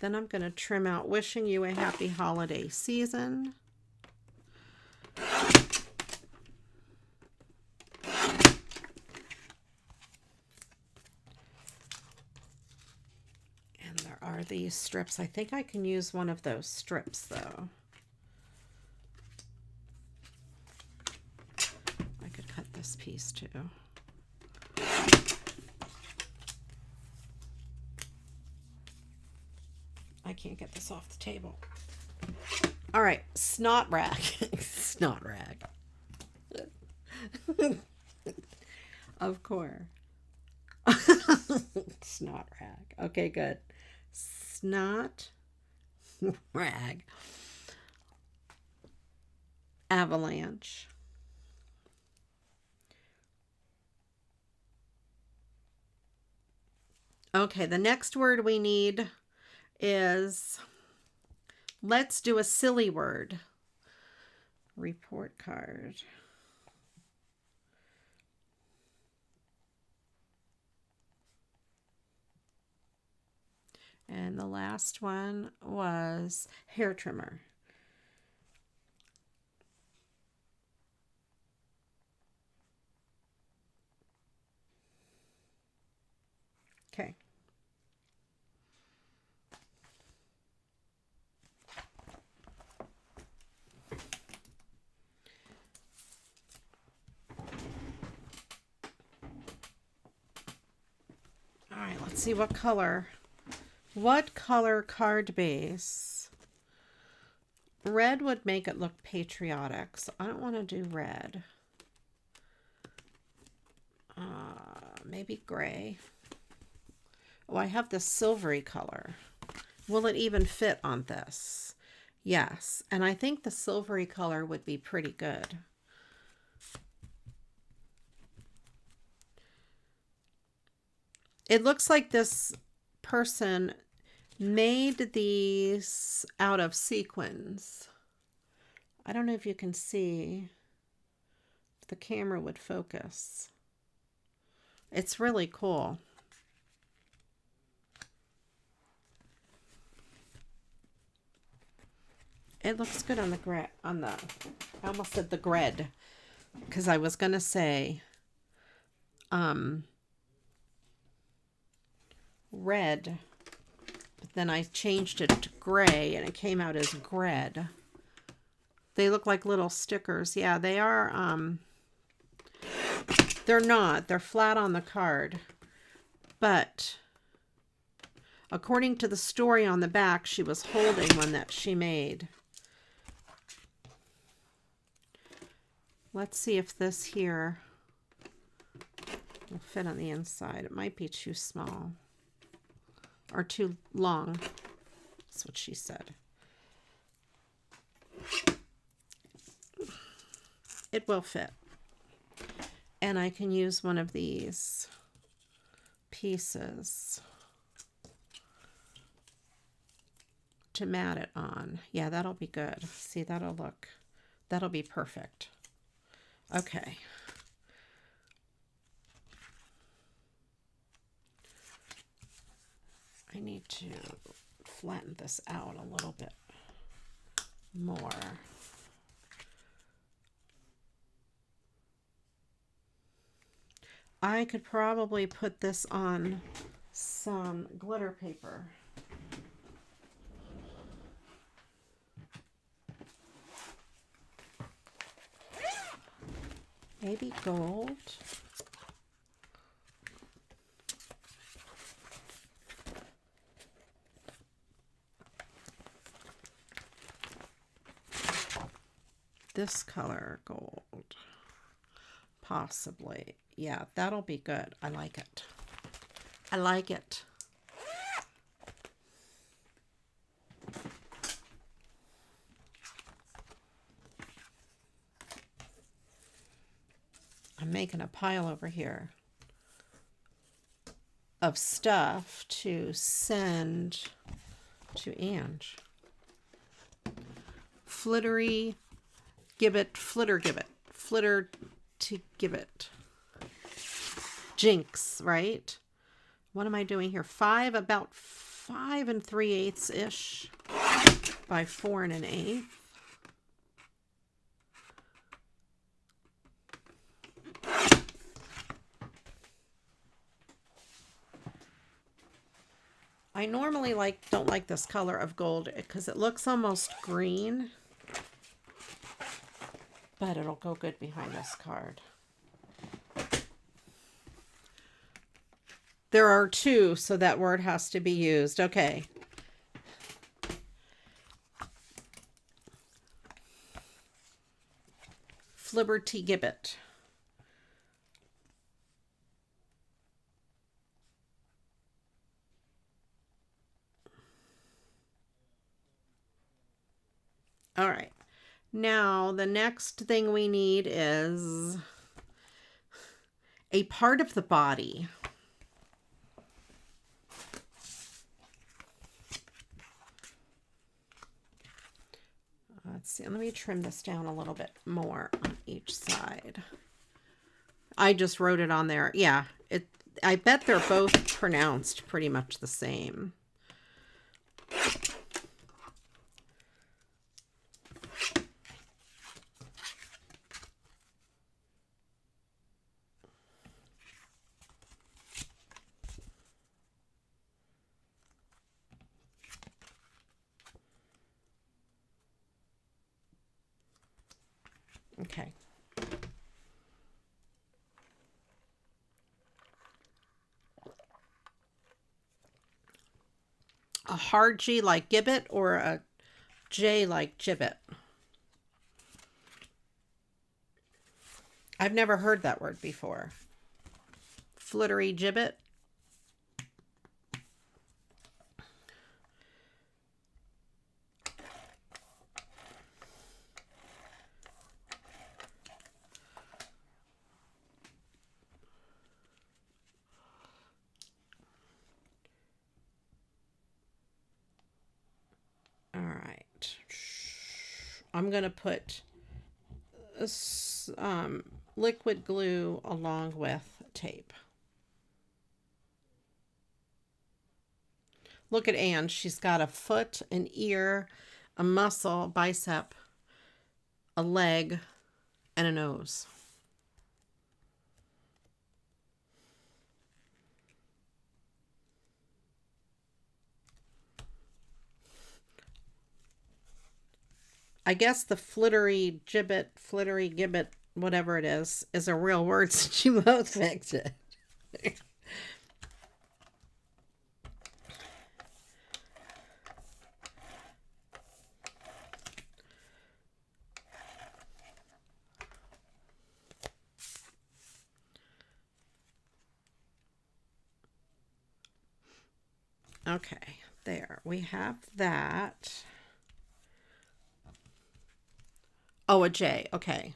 then I'm going to trim out wishing you a happy holiday season. And there are these strips. I think I can use one of those strips though. I could cut this piece too. I can't get this off the table. All right, snot rag. Snot rag. Of course. Snot rag. Okay, good. Snot rag. Avalanche. Okay, the next word we need is, let's do a silly word. Report card. And the last one was hair trimmer. Okay. All right, let's see what color. What color card base? Red would make it look patriotic, so I don't want to do red. Maybe gray. Oh, I have this silvery color. Will it even fit on this? Yes, and I think the silvery color would be pretty good. It looks like this person made these out of sequins. I don't know if you can see if the camera would focus. It's really cool. It looks good on the I almost said the grid, because I was gonna say red, but then I changed it to gray and it came out as gred. They look like little stickers. Yeah, they are. They're not. They're flat on the card, but according to the story on the back, she was holding one that she made. Let's see if this here will fit on the inside. It might be too small or too long. That's what she said. It will fit. And I can use one of these pieces to mat it on. Yeah, that'll be good. See, that'll be perfect. Okay. I need to flatten this out a little bit more. I could probably put this on some glitter paper. Maybe gold. This color gold. Possibly. Yeah, that'll be good. I like it. I like it. I'm making a pile over here of stuff to send to Ange. Flittery gibbet, flitter gibbet, flitter to gibbet. Jinx, right? What am I doing here? About 5 3/8 ish by 4 1/8. I normally don't like this color of gold because it looks almost green, but it'll go good behind this card. There are two, so that word has to be used. Okay. Flibberty gibbet. All right. Now, the next thing we need is a part of the body. Let's see. Let me trim this down a little bit more on each side. I just wrote it on there. Yeah, I bet they're both pronounced pretty much the same. Okay. A hard G like gibbet or a J like gibbet? I've never heard that word before. Flittery gibbet. I'm going to put liquid glue along with tape. Look at Anne. She's got a foot, an ear, a muscle, bicep, a leg, and a nose. I guess the flittery gibbet, whatever it is a real word since you both fixed it. Okay, there. We have that. Oh, a J. Okay.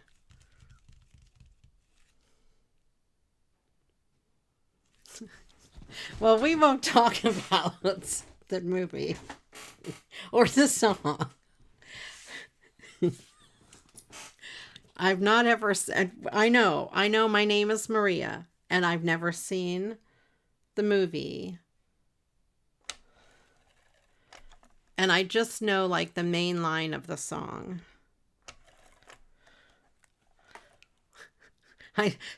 Well, we won't talk about the movie or the song. I've not ever said, I know my name is Maria, and I've never seen the movie. And I just know like the main line of the song.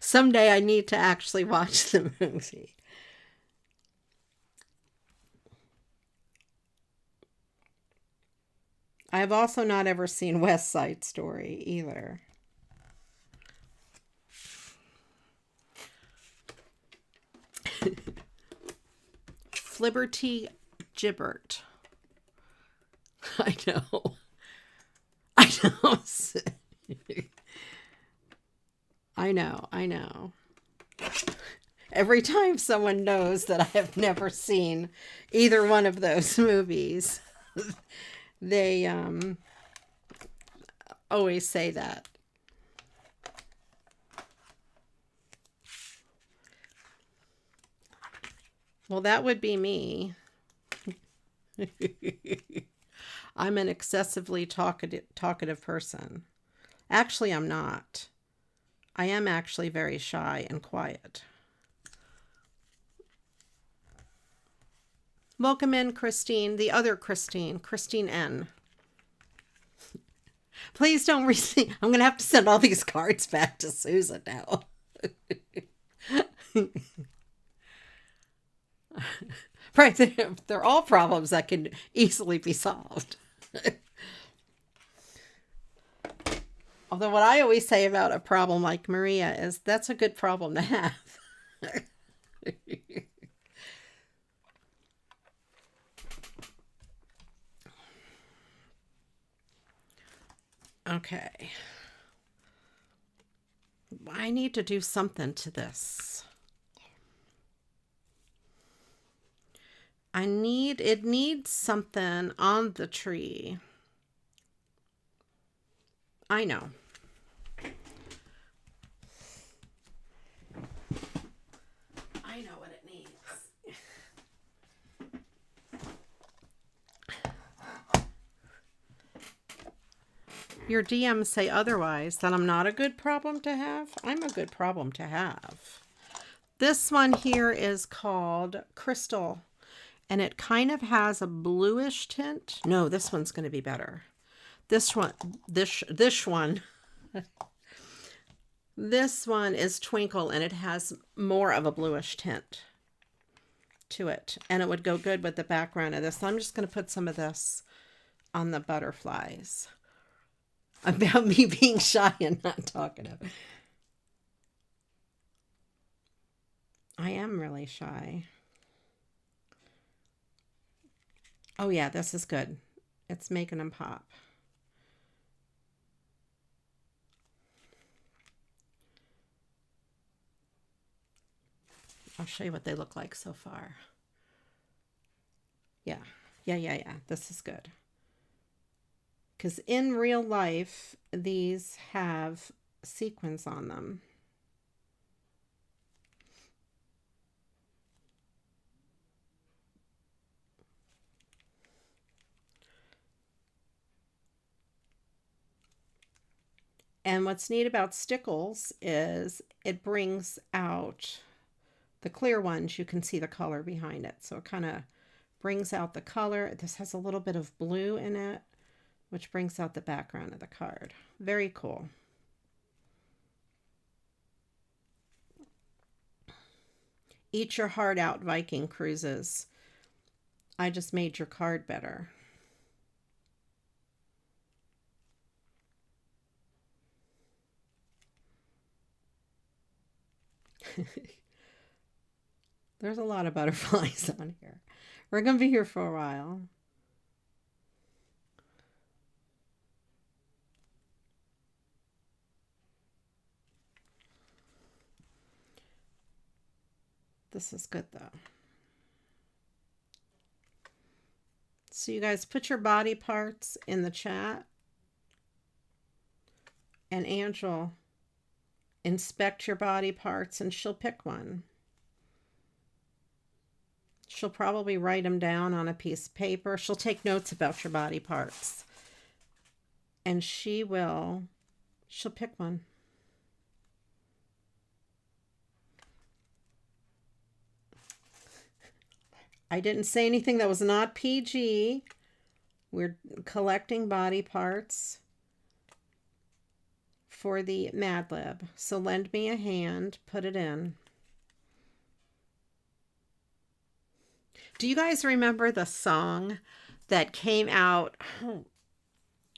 Someday I need to actually watch the movie. I have also not ever seen West Side Story either. Flibberty Gibbert. I know. I know. Every time someone knows that I have never seen either one of those movies, they always say that. Well, that would be me. I'm an excessively talkative person. Actually, I'm not. I am actually very shy and quiet. Welcome in, Christine. The other Christine. Christine N. Please don't receive. I'm going to have to send all these cards back to Susan now. Right. They're all problems that can easily be solved. Although what I always say about a problem like Maria is that's a good problem to have. Okay. I need to do something to this. It needs something on the tree. I know. I know what it needs. Your DMs say otherwise, that I'm not a good problem to have. I'm a good problem to have. This one here is called Crystal, and it kind of has a bluish tint. No, this one's going to be better. This one. This one is Twinkle, and it has more of a bluish tint to it, and it would go good with the background of this. So I'm just going to put some of this on the butterflies. About me being shy and not talkative. I am really shy. Oh yeah, this is good. It's making them pop. I'll show you what they look like so far. Yeah. This is good. Because in real life, these have sequins on them. And what's neat about stickles is it brings out the clear ones. You can see the color behind it. So it kind of brings out the color. This has a little bit of blue in it, which brings out the background of the card. Very cool. Eat your heart out, Viking Cruises. I just made your card better. There's a lot of butterflies on here. We're going to be here for a while. This is good though. So you guys put your body parts in the chat. And Angel, inspect your body parts and she'll pick one. She'll probably write them down on a piece of paper. She'll take notes about your body parts. And she'll pick one. I didn't say anything that was not PG. We're collecting body parts for the Mad Lib. So lend me a hand, put it in. Do you guys remember the song that came out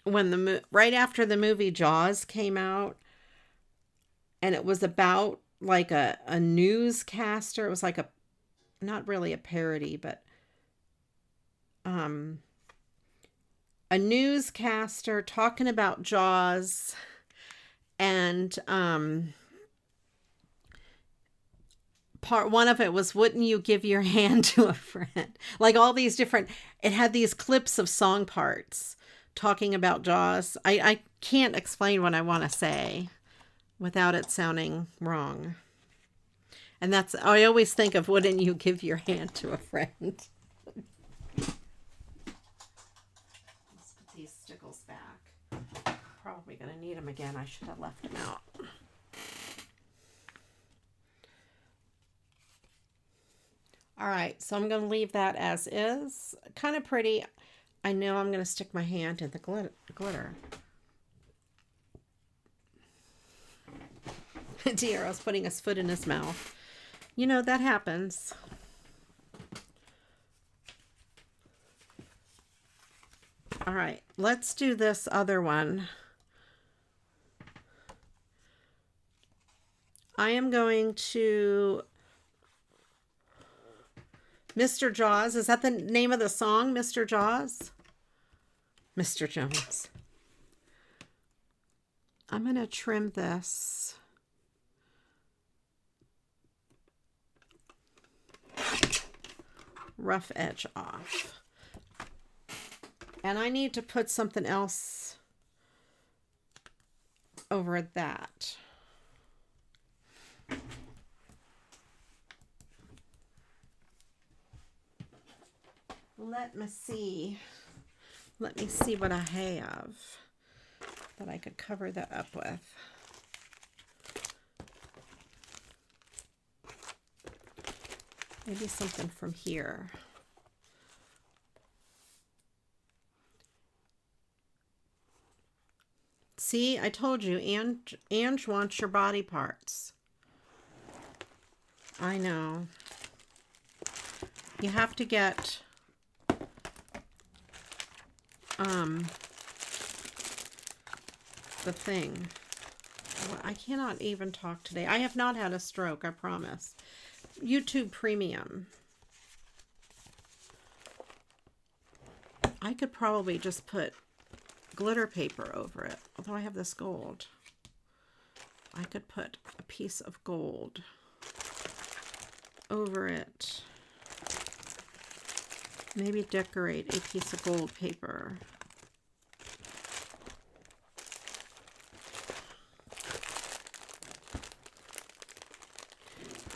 when right after the movie Jaws came out? And it was about like a newscaster. It was like not really a parody, but a newscaster talking about Jaws, and part one of it was, wouldn't you give your hand to a friend? Like all these different, it had these clips of song parts talking about Jaws. I can't explain what I want to say without it sounding wrong. And I always think of, wouldn't you give your hand to a friend? Let's put these stickles back. Probably going to need them again. I should have left them out. All right, so I'm going to leave that as is. Kind of pretty. I know I'm going to stick my hand in the glitter. Diero's putting his foot in his mouth. You know, that happens. All right, let's do this other one. I am going to... Mr. Jaws. Is that the name of the song, Mr. Jaws? Mr. Jones. I'm going to trim this. Rough edge off. And I need to put something else over that. Let me see what I have that I could cover that up with. Maybe something from here. See, I told you, Ange wants your body parts. I know. You have to get the thing. I cannot even talk today. I have not had a stroke, I promise. YouTube Premium. I could probably just put glitter paper over it, although I have this gold. I could put a piece of gold over it. Maybe decorate a piece of gold paper.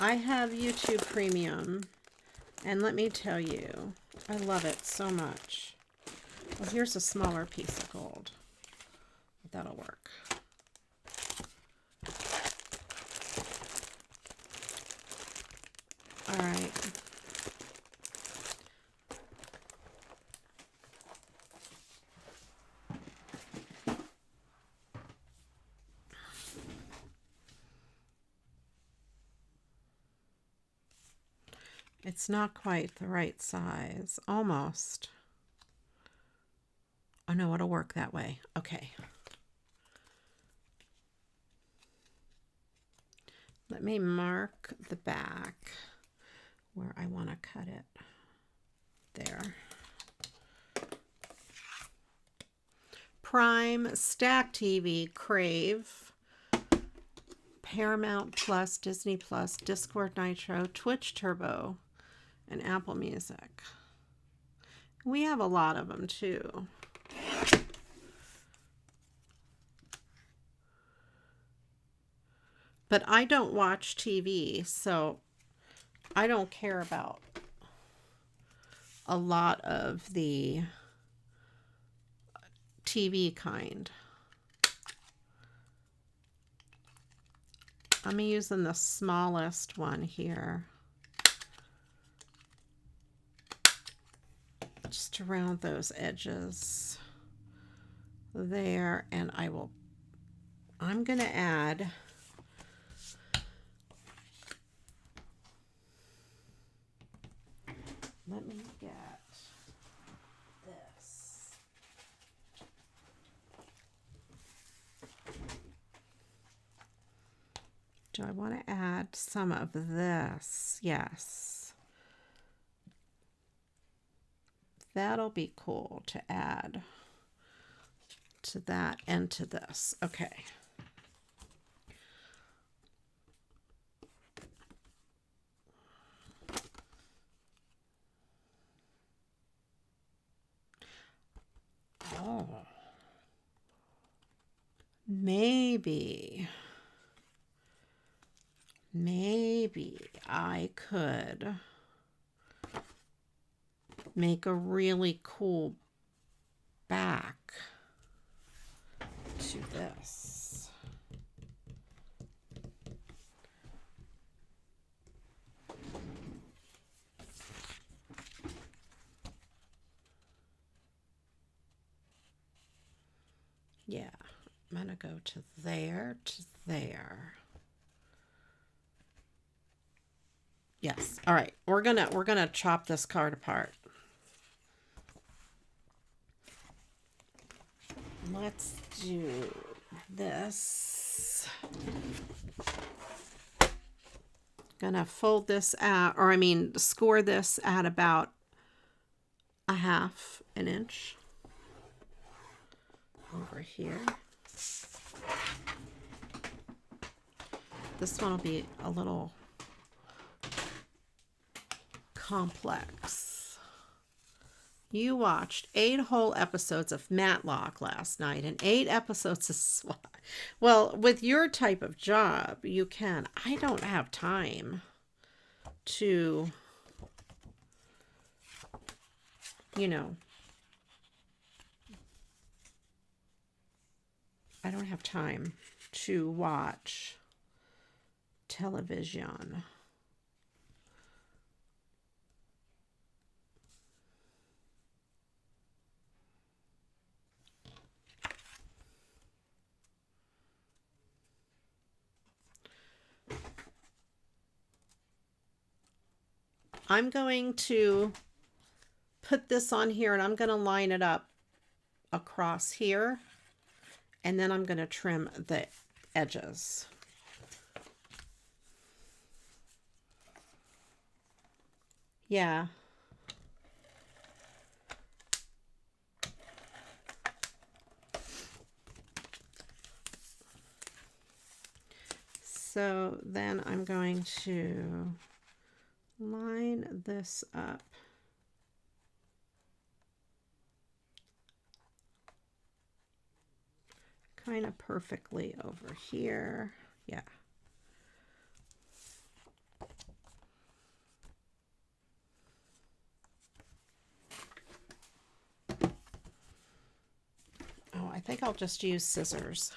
I have YouTube Premium, and let me tell you, I love it so much. Well, here's a smaller piece of gold. That'll work. All right. It's not quite the right size. Almost. Oh no, it'll work that way. Okay. Let me mark the back where I want to cut it. There. Prime, Stack TV, Crave, Paramount Plus, Disney Plus, Discord Nitro, Twitch Turbo, and Apple Music. We have a lot of them too. But I don't watch TV, so I don't care about a lot of the TV kind. I'm using the smallest one here. Just to round those edges there, and I'm going to add let me get this. Do I want to add some of this? Yes. That'll be cool to add to that and to this. Okay. Oh. Maybe I could make a really cool back to this. Yeah, I'm gonna go to there, to there. Yes. All right. We're gonna chop this card apart. Let's do this. Gonna fold this out, or I mean, score this at about 1/2 inch over here. This one will be a little complex. You watched 8 whole episodes of Matlock last night and 8 episodes of SWAT. Well, with your type of job, you can. I don't have time to, I don't have time to watch television. I'm going to put this on here and I'm going to line it up across here, and then I'm going to trim the edges. Yeah. So then I'm going to line this up kind of perfectly over here. Yeah. Oh, I think I'll just use scissors.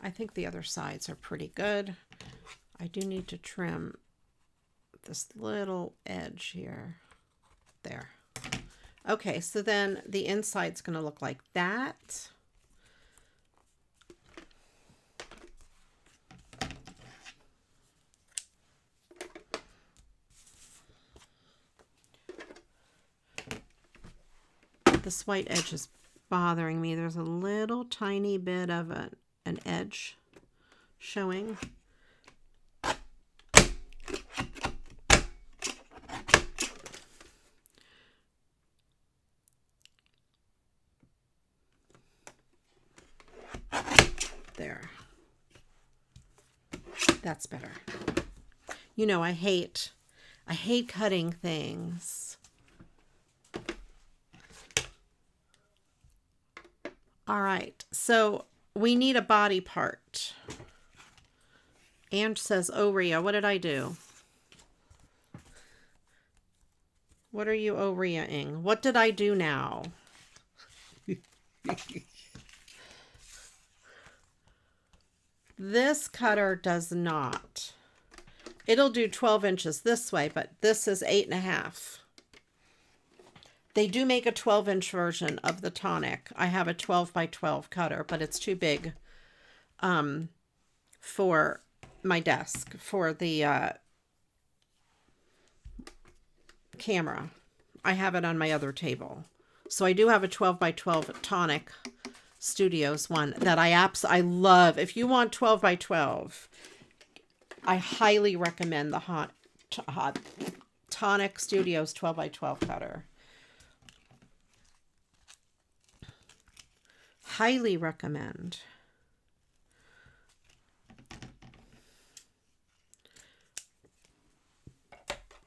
I think the other sides are pretty good. I do need to trim this little edge here. There. Okay, so then the inside's going to look like that. This white edge is bothering me. There's a little tiny bit of an edge showing. There. That's better. You know, I hate cutting things. All right, so we need a body part. Ange says, "Oh, Ria, what did I do? What are you Ria-ing? What did I do now?" This cutter does not. It'll do 12 inches this way, but this is 8.5. They do make a 12-inch version of the tonic. I have a 12 by 12 cutter, but it's too big for my desk, for the camera. I have it on my other table. So I do have a 12 by 12 tonic Studios one that I love. If you want 12 by 12, I highly recommend the Hot Tonic Studios 12 by 12 cutter. Highly recommend.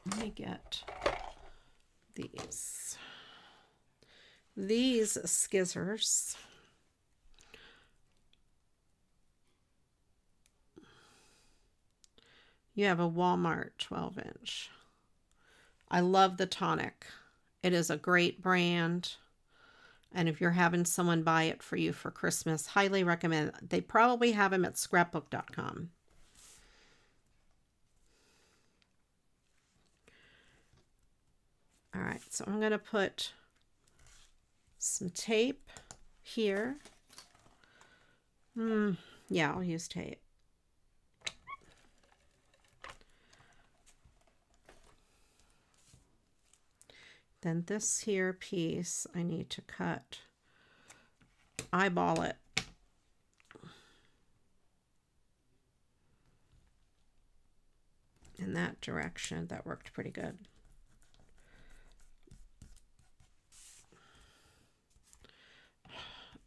Let me get these. These skizzers. You have a Walmart 12-inch. I love the tonic. It is a great brand. And if you're having someone buy it for you for Christmas, highly recommend. They probably have them at scrapbook.com. All right, so I'm going to put some tape here. Yeah, I'll use tape. Then this here piece, I need to cut, eyeball it. In that direction. That worked pretty good.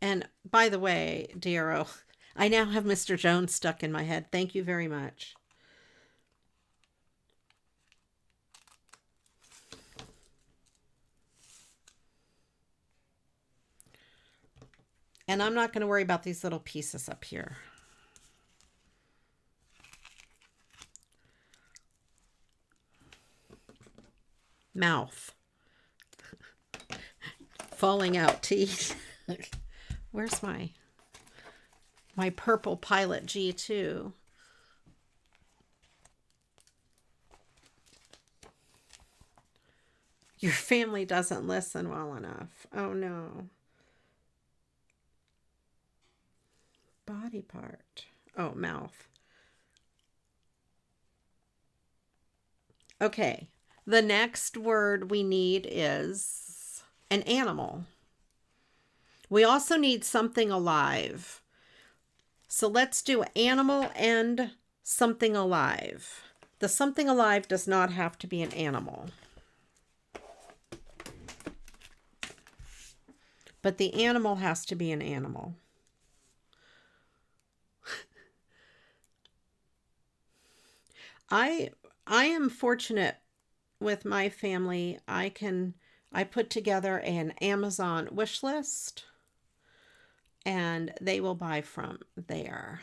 And by the way, dearo, I now have Mr. Jones stuck in my head. Thank you very much. And I'm not going to worry about these little pieces up here. Mouth. Falling out teeth. Where's my purple Pilot G2? Your family doesn't listen well enough. Oh no. Body part. Oh, mouth. Okay. The next word we need is an animal. We also need something alive. So let's do animal and something alive. The something alive does not have to be an animal. But the animal has to be an animal. I am fortunate with my family. I put together an Amazon wish list and they will buy from there.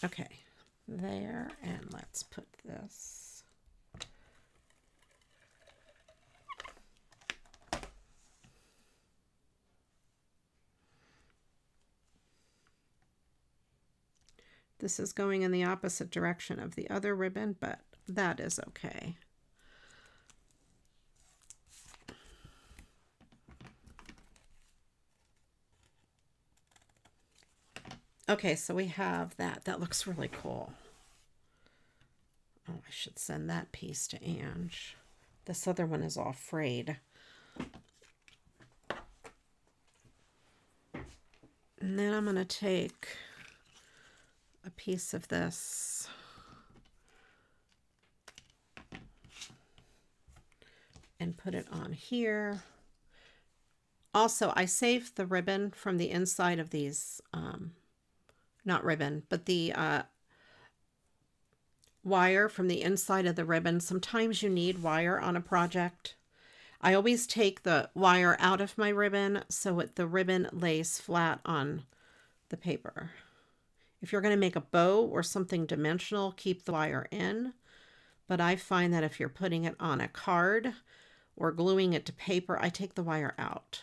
Okay, there, and let's put this. This is going in the opposite direction of the other ribbon, but that is okay. Okay, so we have that. That looks really cool. Oh, I should send that piece to Ange. This other one is all frayed. And then I'm going to take a piece of this and put it on here. Also, I saved the ribbon from the inside of these, not ribbon, but the wire from the inside of the ribbon. Sometimes you need wire on a project. I always take the wire out of my ribbon so the ribbon lays flat on the paper. If you're going to make a bow or something dimensional, keep the wire in. But I find that if you're putting it on a card or gluing it to paper, I take the wire out,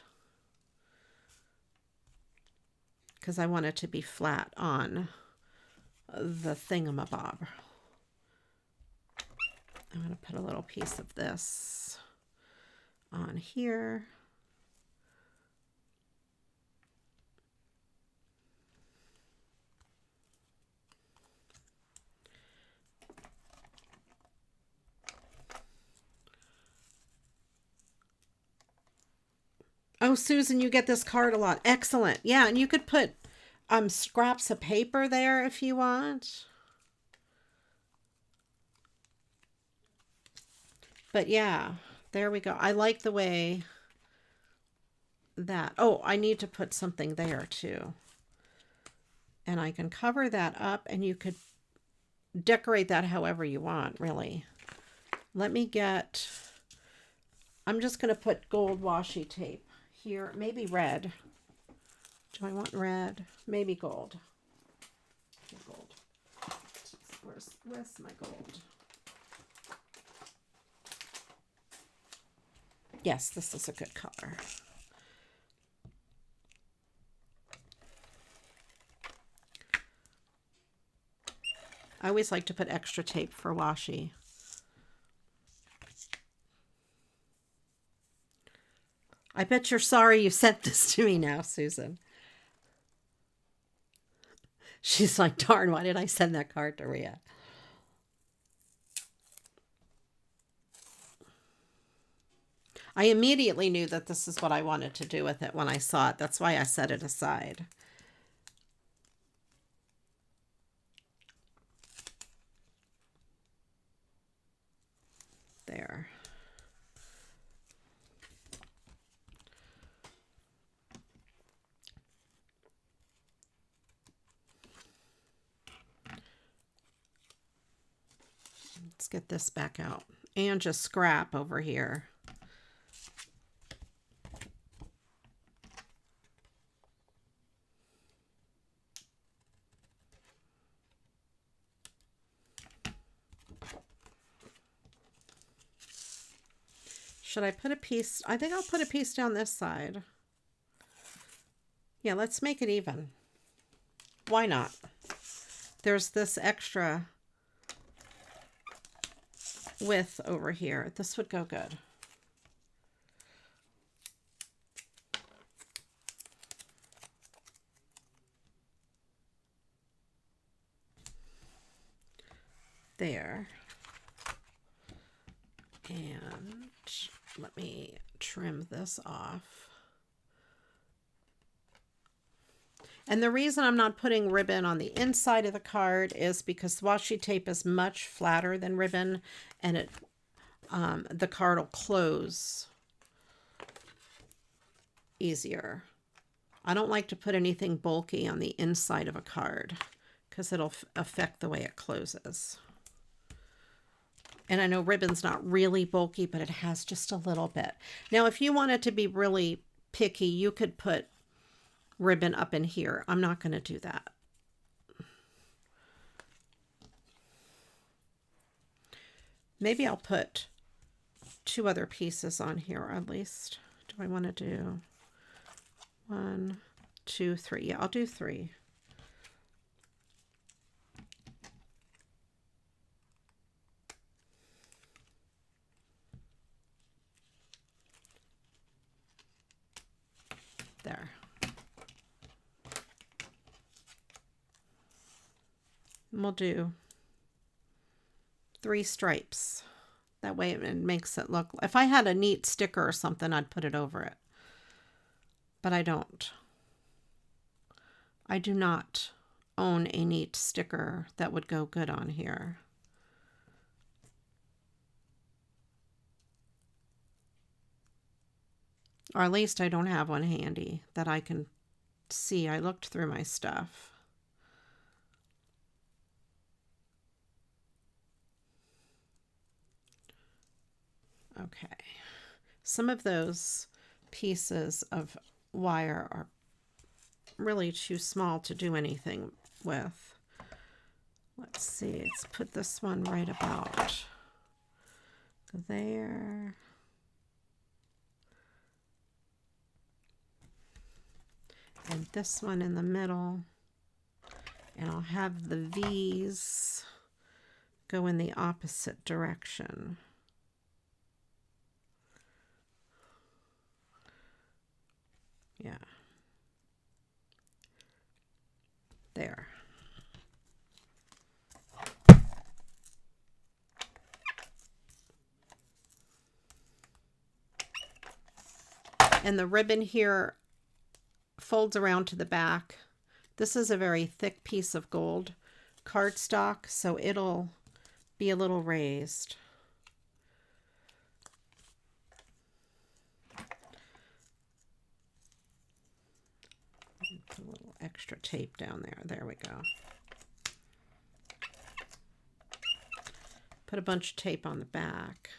because I want it to be flat on the thingamabob. I'm going to put a little piece of this on here. Oh, Susan, you get this card a lot. Excellent. Yeah, and you could put scraps of paper there if you want. But yeah, there we go. I like the way that... Oh, I need to put something there too. And I can cover that up, and you could decorate that however you want, really. Let me get... I'm just going to put gold washi tape here, maybe red. Do I want red? Maybe gold. Okay, gold. Where's my gold? Yes, this is a good color. I always like to put extra tape for washi. I bet you're sorry you sent this to me now, Susan. She's like, darn, why did I send that card to Ria? I immediately knew that this is what I wanted to do with it when I saw it. That's why I set it aside. There. Let's get this back out. And just scrap over here. Should I put a piece? I think I'll put a piece down this side. Yeah, let's make it even. Why not? There's this extra width over here. This would go good. There. And let me trim this off. And the reason I'm not putting ribbon on the inside of the card is because washi tape is much flatter than ribbon, and it the card will close easier. I don't like to put anything bulky on the inside of a card because it'll affect the way it closes. And I know ribbon's not really bulky, but it has just a little bit. Now, if you want it to be really picky, you could put ribbon up in here. I'm not going to do that. Maybe I'll put 2 other pieces on here at least. Do I want to do 1, 2, 3? Yeah, I'll do 3. There. And we'll do 3 stripes. That way it makes it look, if I had a neat sticker or something, I'd put it over it. But I don't. I do not own a neat sticker that would go good on here. Or at least I don't have one handy that I can see. I looked through my stuff. Okay. Some of those pieces of wire are really too small to do anything with. Let's see. Let's put this one right about there. And this one in the middle. And I'll have the V's go in the opposite direction. Yeah. There. And the ribbon here folds around to the back. This is a very thick piece of gold cardstock, so it'll be a little raised. Put a little extra tape down there. There we go. Put a bunch of tape on the back.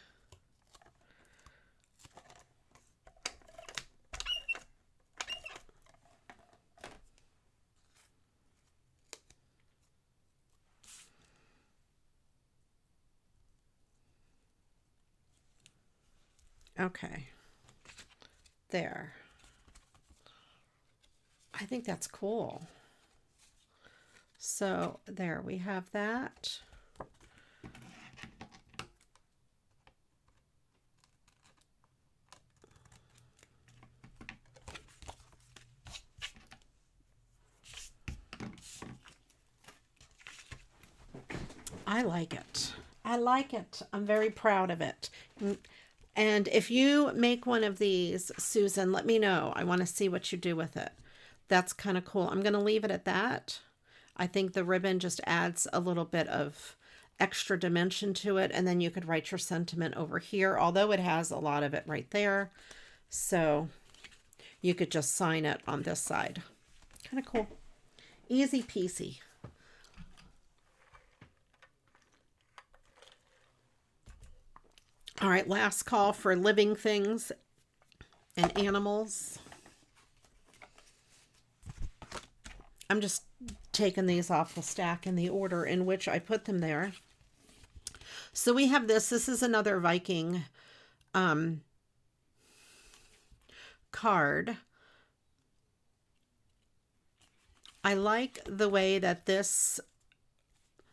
Okay, there. I think that's cool. So there we have that. I like it. I like it. I'm very proud of it. And if you make one of these, Susan, let me know. I want to see what you do with it. That's kind of cool. I'm going to leave it at that. I think the ribbon just adds a little bit of extra dimension to it. And then you could write your sentiment over here, although it has a lot of it right there. So you could just sign it on this side. Kind of cool. Easy peasy. All right, last call for living things and animals. I'm just taking these off the stack in the order in which I put them there. So we have this. This is another Viking card. I like the way that this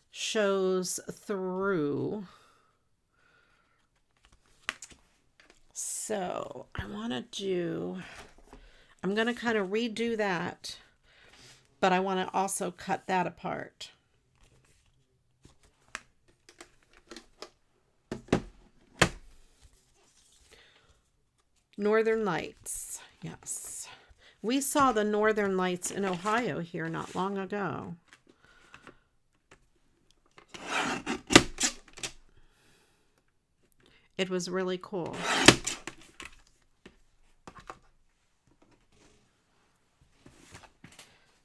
shows through. So I want to do, I'm going to kind of redo that, but I want to also cut that apart. Northern Lights. Yes. We saw the Northern Lights in Ohio here not long ago. It was really cool.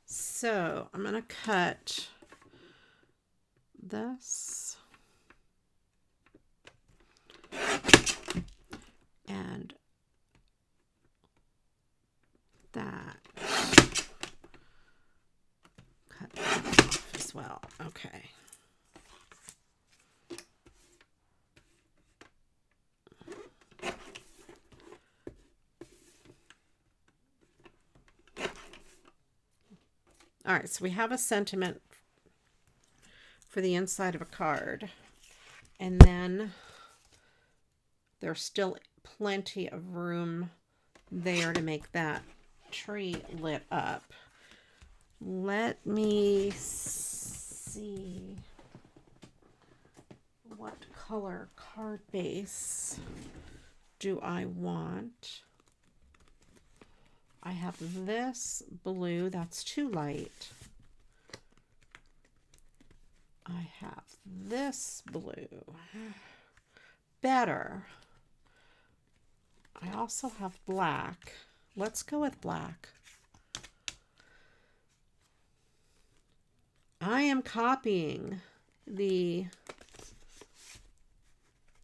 So I'm going to cut this and that. Cut that off as well. Okay. All right, so we have a sentiment for the inside of a card. And then there's still plenty of room there to make that tree lit up. Let me see what color card base do I want. I have this blue, that's too light. I have this blue, better. I also have black. Let's go with black. I am copying the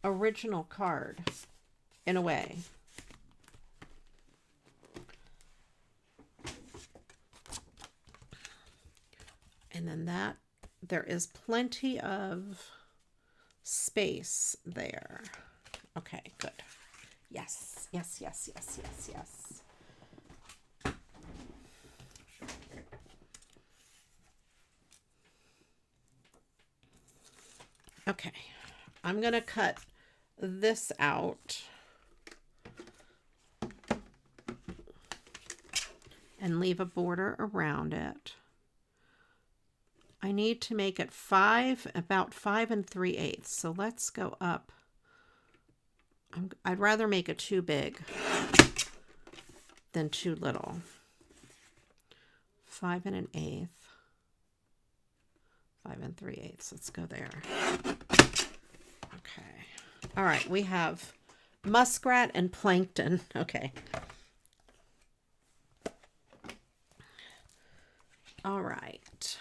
original card in a way. And then that, there is plenty of space there. Okay, good. Yes, yes, yes, yes, yes, yes. Okay, I'm going to cut this out and leave a border around it. I need to make it about 5 3/8. So let's go up. I'd rather make it too big than too little. 5 1/8. 5 3/8. Let's go there. Okay. All right. We have muskrat and plankton. Okay. All right.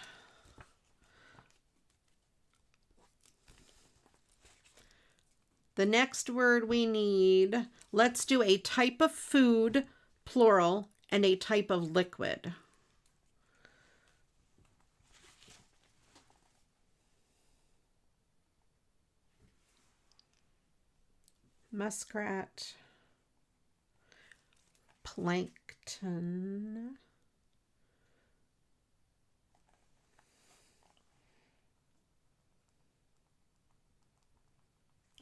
The next word we need, let's do a type of food, plural, and a type of liquid. Muskrat, plankton,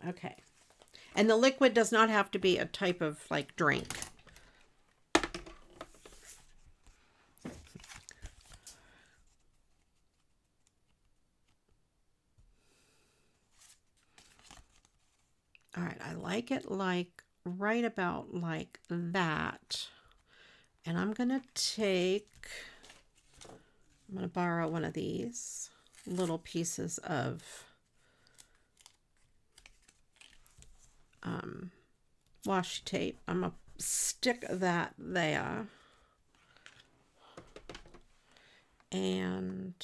okay. And the liquid does not have to be a type of like drink. All right, I like it like right about like that. And I'm going to borrow one of these little pieces of washi tape. I'm going to stick that there. And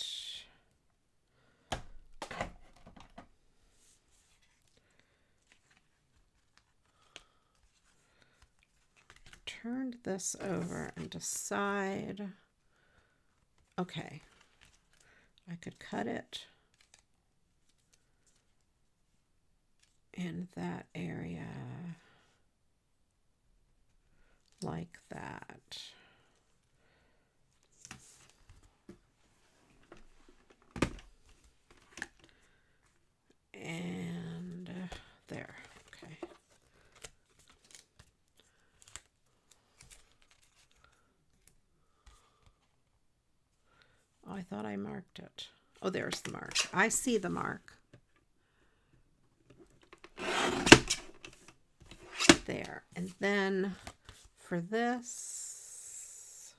turn this over and decide, okay, I could cut it in that area like that. And there, okay. Oh, I thought I marked it. Oh, there's the mark. I see the mark. There. And then for this,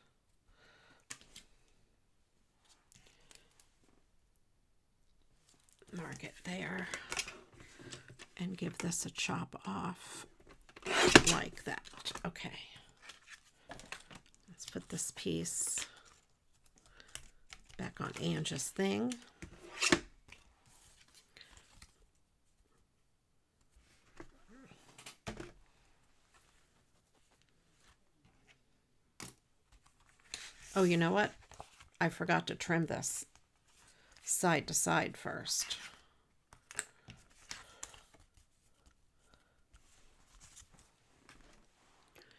mark it there and give this a chop off like that. Okay. Let's put this piece back on Angie's thing. Oh, you know what? I forgot to trim this side to side first.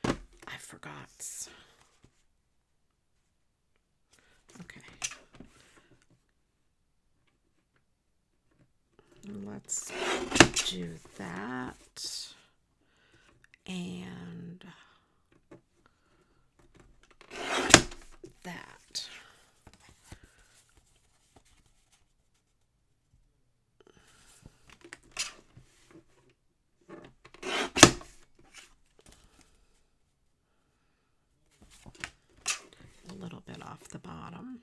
I forgot. Okay. let's do that. And that. A little bit off the bottom.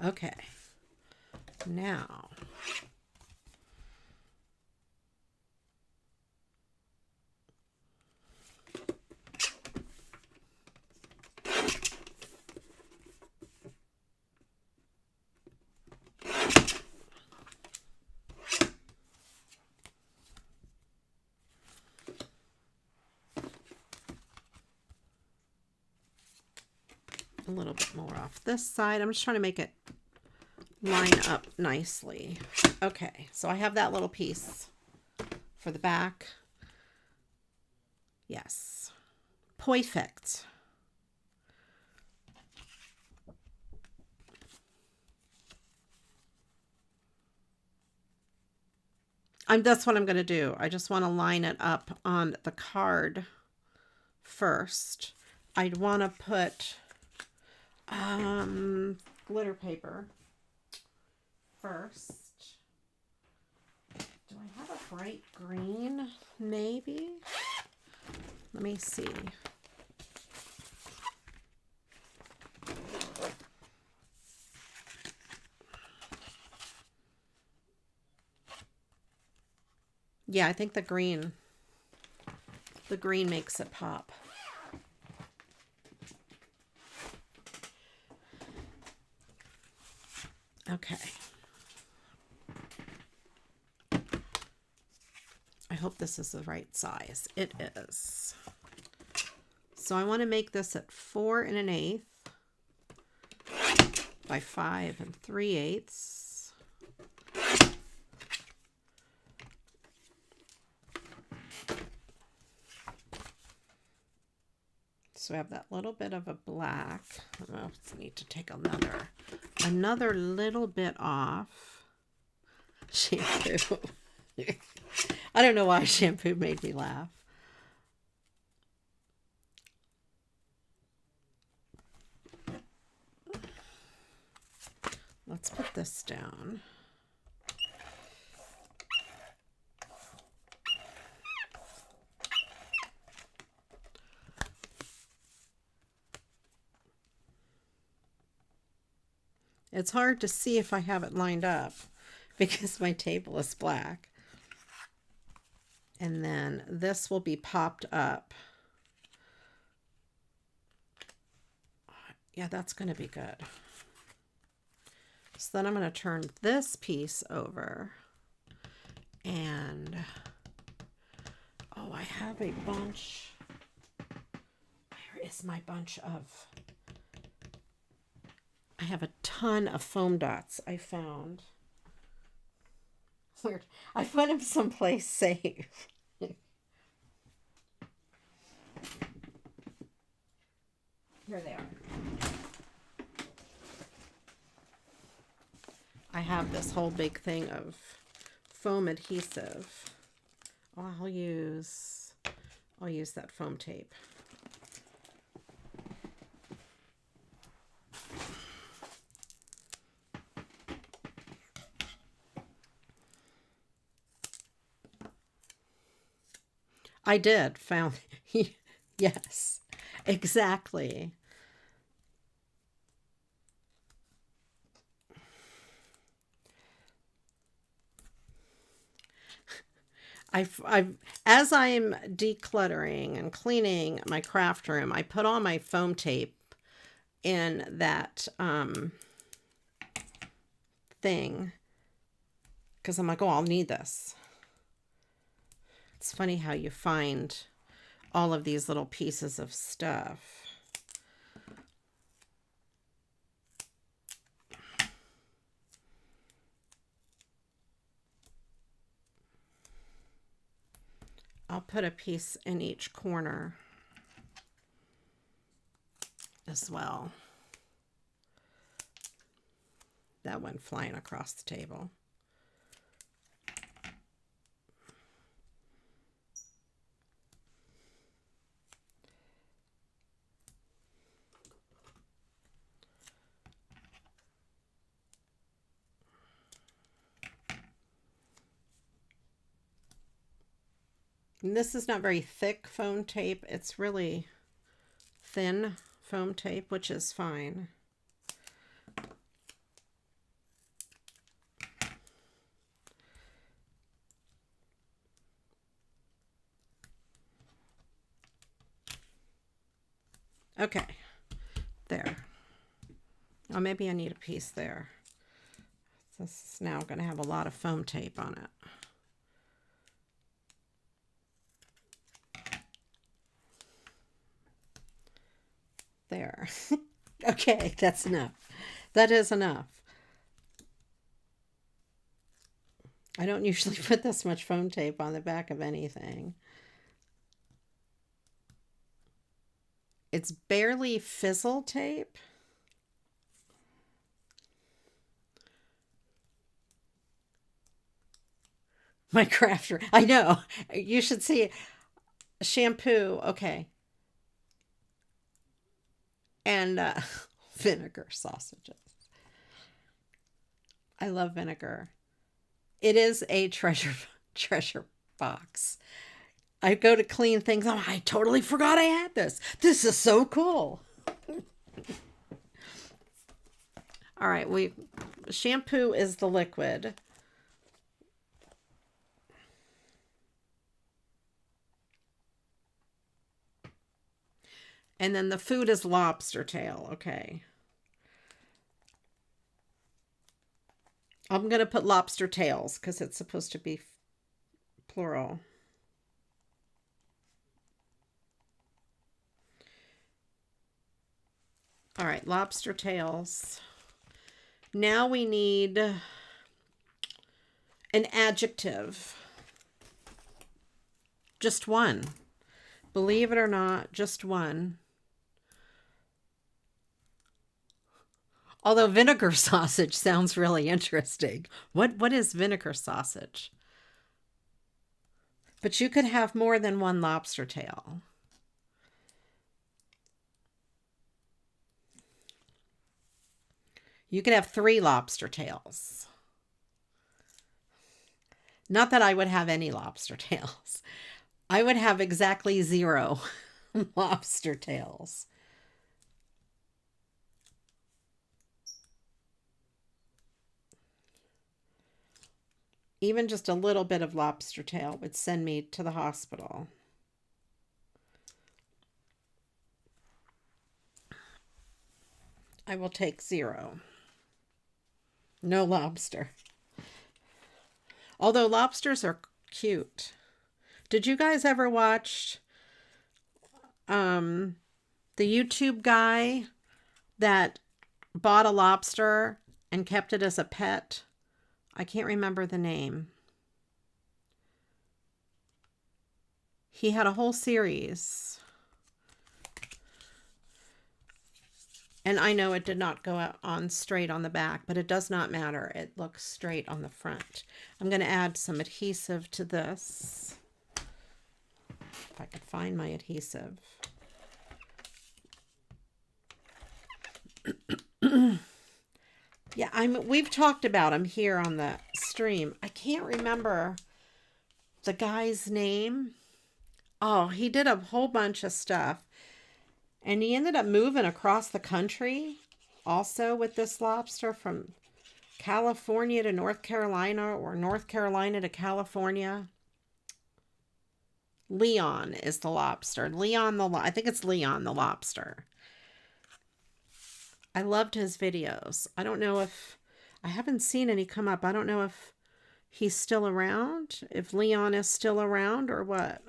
Okay. Now, a little bit more off this side. I'm just trying to make it line up nicely. Okay, so I have that little piece for the back. Yes. Perfect. That's what I'm going to do. I just want to line it up on the card first. I'd want to put glitter paper first. Do I have a bright green? Maybe. Let me see. Yeah, I think the green makes it pop. Okay. I hope this is the right size. It is. So I want to make this at 4 1/8 by 5 3/8. So I have that little bit of a black. I need to take another little bit off. Shampoo. I don't know why shampoo made me laugh. Let's put this down. It's hard to see if I have it lined up because my table is black. And then this will be popped up. Yeah, that's going to be good. So then I'm going to turn this piece over. And, oh, I have a bunch. Where is my bunch of... I have a ton of foam dots I found. Weird. I put them someplace safe. Here they are. I have this whole big thing of foam adhesive. Oh, I'll use that foam tape. I did found, yes, exactly. As I'm decluttering and cleaning my craft room, I put on my foam tape in that thing because I'm like, oh, I'll need this. It's funny how you find all of these little pieces of stuff. I'll put a piece in each corner as well. That went flying across the table. And this is not very thick foam tape. It's really thin foam tape, which is fine. Okay, there. Oh, maybe I need a piece there. This is now going to have a lot of foam tape on it. There. Okay, that's enough. That is enough. I don't usually put this much foam tape on the back of anything. It's barely fizzle tape. My crafter. I know. You should see it. Shampoo. Okay. And vinegar sausages. I love vinegar. It is a treasure box. I go to clean things. Oh, I totally forgot I had this. This is so cool. All right, shampoo is the liquid. And then the food is lobster tail. Okay. I'm going to put lobster tails because it's supposed to be plural. All right, lobster tails. Now we need an adjective. Just one. Believe it or not, just one. Although vinegar sausage sounds really interesting. What is vinegar sausage? But you could have more than one lobster tail. You could have 3 lobster tails. Not that I would have any lobster tails. I would have exactly 0 lobster tails. Even just a little bit of lobster tail would send me to the hospital. I will take 0. No lobster. Although lobsters are cute. Did you guys ever watch the YouTube guy that bought a lobster and kept it as a pet? I can't remember the name. He had a whole series. And I know it did not go out on straight on the back, but it does not matter. It looks straight on the front. I'm going to add some adhesive to this. If I could find my adhesive. Yeah, we've talked about him here on the stream. I can't remember the guy's name. Oh, he did a whole bunch of stuff. And he ended up moving across the country also with this lobster from California to North Carolina or North Carolina to California. Leon is the lobster. I think it's Leon the lobster. I loved his videos. I don't know if, I haven't seen any come up. I don't know if he's still around, if Leon is still around or what.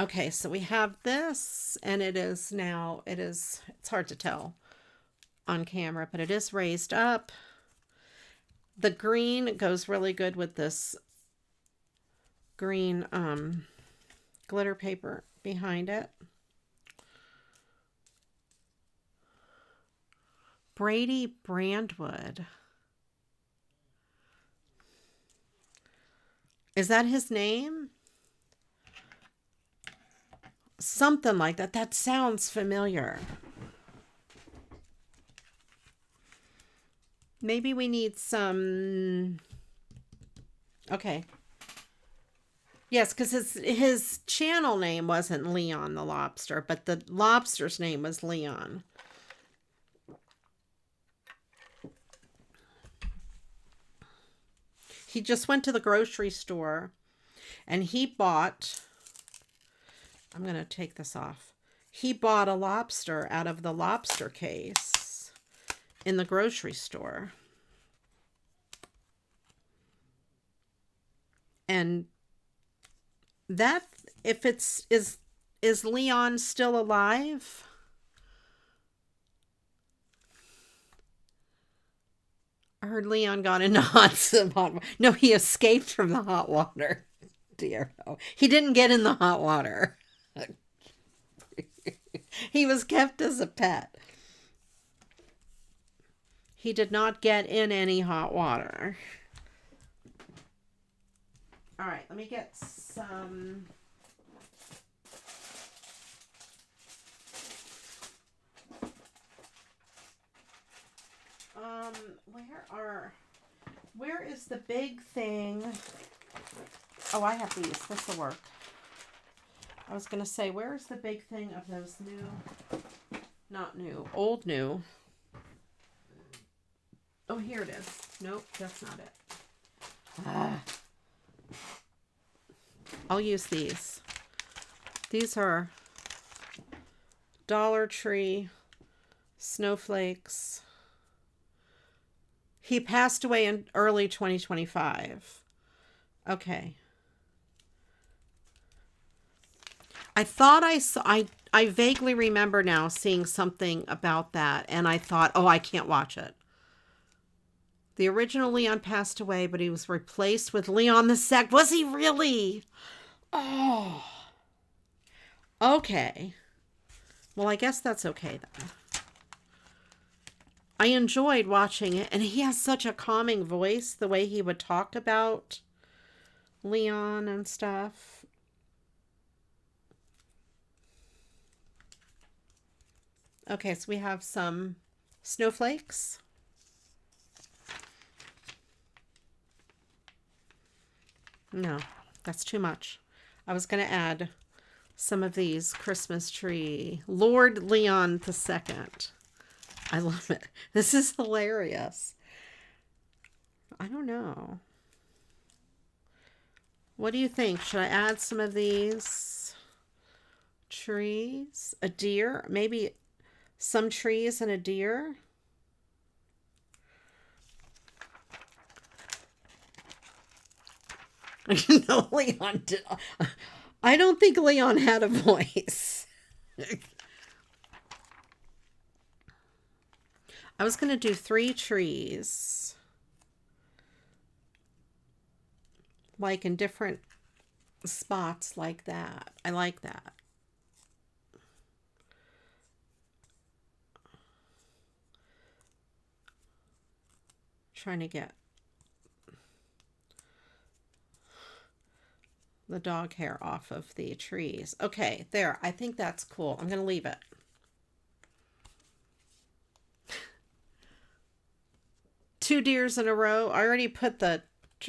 Okay, so we have this, and it's hard to tell on camera, but it is raised up. The green goes really good with this green glitter paper behind it. Brady Brandwood. Is that his name? Something like that. That sounds familiar. Maybe we need some... Okay. Yes, because his channel name wasn't Leon the Lobster, but the lobster's name was Leon. He just went to the grocery store and he bought... I'm going to take this off. He bought a lobster out of the lobster case in the grocery store. And that, if it's, is Leon still alive? I heard Leon got into some hot water. No, he escaped from the hot water. Dear, no. He didn't get in the hot water. He was kept as a pet. He did not get in any hot water. All right, let me get some... Where is the big thing? Oh, I have these. This will work. I was going to say, where is the big thing of those old new. Oh, here it is. Nope, that's not it. I'll use these. These are Dollar Tree snowflakes. He passed away in early 2025. Okay. I thought I vaguely remember now seeing something about that, and I thought, oh, I can't watch it. The original Leon passed away, but he was replaced with Leon the Sec. Was he really? Oh. Okay. Well, I guess that's okay then. I enjoyed watching it, and he has such a calming voice, the way he would talk about Leon and stuff. Okay, so we have some snowflakes. No, that's too much. I was going to add some of these Christmas tree. Lord Leon II. I love it. This is hilarious. I don't know. What do you think? Should I add some of these trees? A deer? Maybe some trees and a deer? No, Leon did. I don't think Leon had a voice. I was going to do 3 trees. Like in different spots like that. I like that. Trying to get the dog hair off of the trees. Okay, there. I think that's cool. I'm going to leave it. Two deers in a row. I already put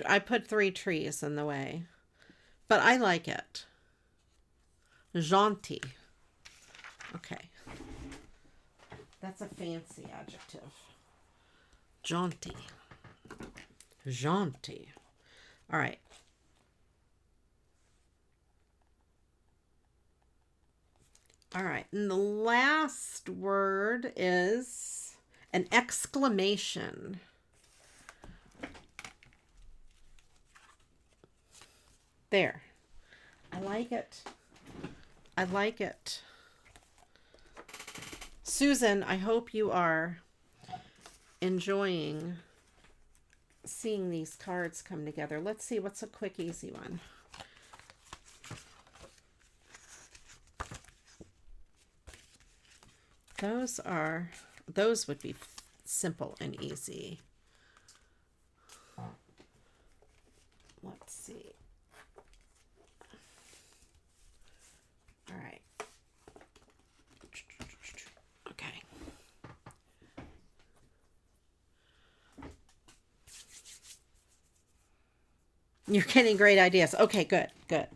I put 3 trees in the way. But I like it. Gentil. Okay. That's a fancy adjective. Gentil. Gentil. All right. All right. And the last word is an exclamation. There. I like it. I like it. Susan, I hope you are enjoying seeing these cards come together. Let's see, what's a quick, easy one? Those would be simple and easy. Let's see. All right. Okay. You're getting great ideas. Okay, good, good.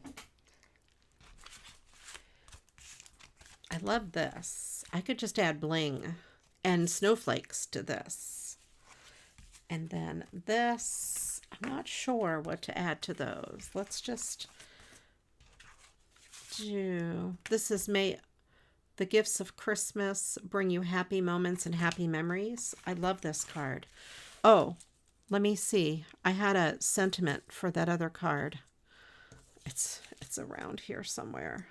I love this. I could just add bling and snowflakes to this. And then this, I'm not sure what to add to those. Let's just do, this is May, the gifts of Christmas bring you happy moments and happy memories. I love this card. Oh, let me see. I had a sentiment for that other card. It's around here somewhere.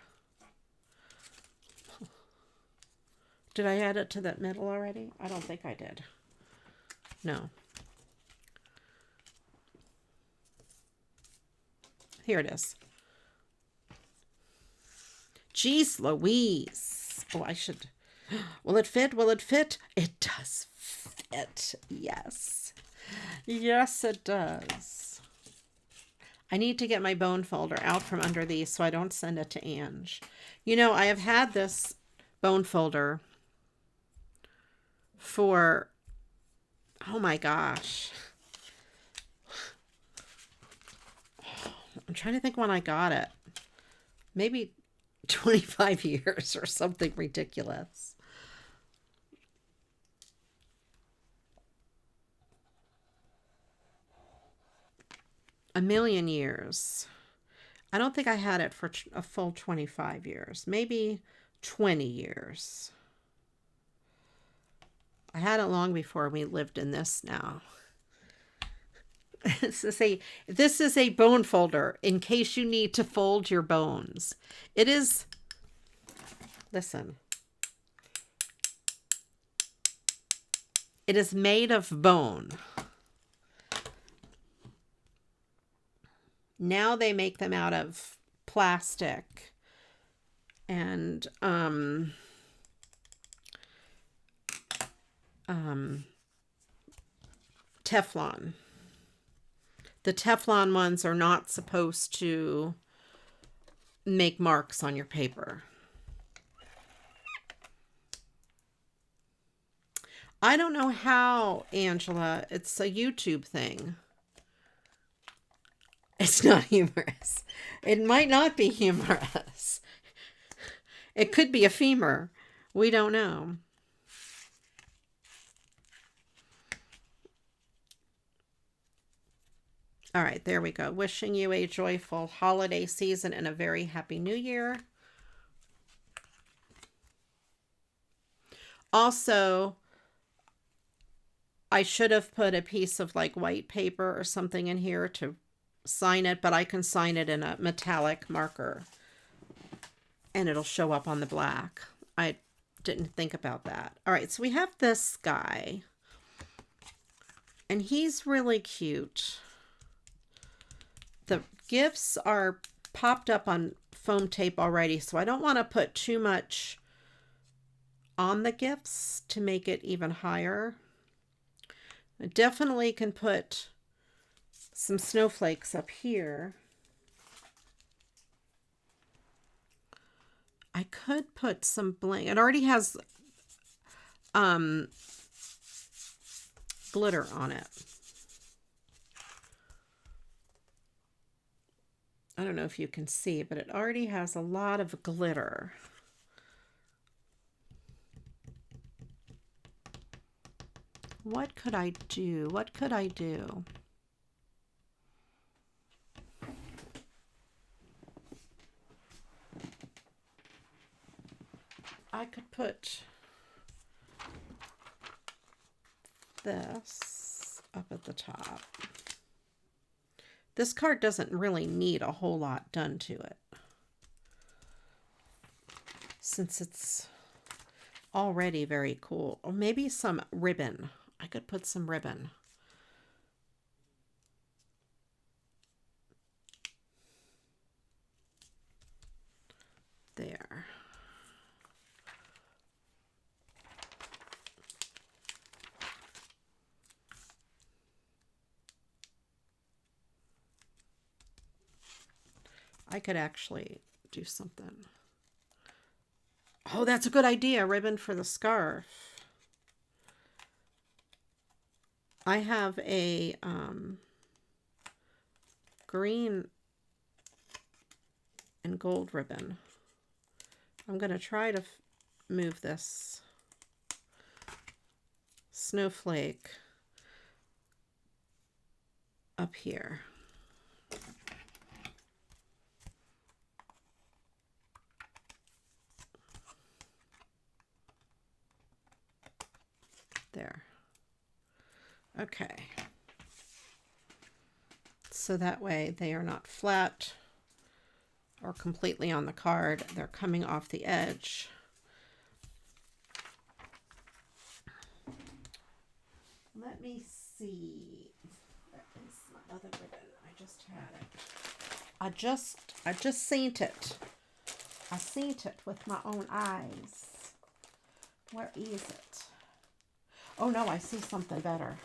Did I add it to that middle already? I don't think I did. No. Here it is. Jeez Louise. Oh, I should. Will it fit? Will it fit? It does fit. Yes. Yes, it does. I need to get my bone folder out from under these so I don't send it to Ange. You know, I have had this bone folder for, oh my gosh. I'm trying to think when I got it. Maybe 25 years or something ridiculous. A million years. I don't think I had it for a full 25 years. Maybe 20 years. I had it long before we lived in this now. This is a bone folder in case you need to fold your bones. It is, listen. It is made of bone. Now they make them out of plastic and Teflon. The Teflon ones are not supposed to make marks on your paper. I don't know how, Angela. It's a YouTube thing. It's not humorous. It might not be humorous. It could be a femur. We don't know. All right, there we go. Wishing you a joyful holiday season and a very happy new year. Also, I should have put a piece of like white paper or something in here to sign it, but I can sign it in a metallic marker and it'll show up on the black. I didn't think about that. All right, so we have this guy and he's really cute. The gifts are popped up on foam tape already, so I don't want to put too much on the gifts to make it even higher. I definitely can put some snowflakes up here. I could put some bling. It already has glitter on it. I don't know if you can see, but it already has a lot of glitter. What could I do? What could I do? I could put this up at the top. This card doesn't really need a whole lot done to it, since it's already very cool. Or maybe some ribbon. I could put some ribbon. There. I could actually do something. Oh, that's a good idea. Ribbon for the scarf. I have a green and gold ribbon. I'm going to try to move this snowflake up here. There. Okay. So that way they are not flat or completely on the card. They're coming off the edge. Let me see. Where is my other ribbon? I just had it. I just seen it. I seen it with my own eyes. Where is it? Oh no, I see something better.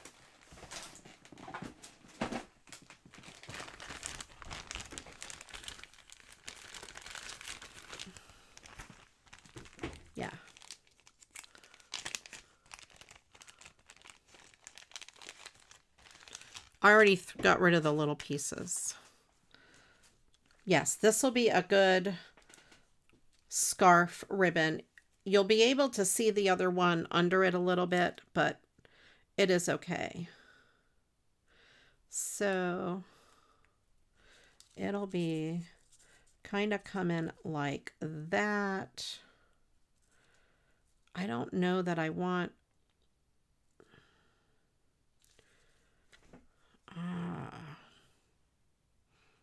Yeah. I already got rid of the little pieces. Yes, this will be a good scarf ribbon. You'll be able to see the other one under it a little bit, but it is okay. So it'll be kind of coming like that. I don't know that I want...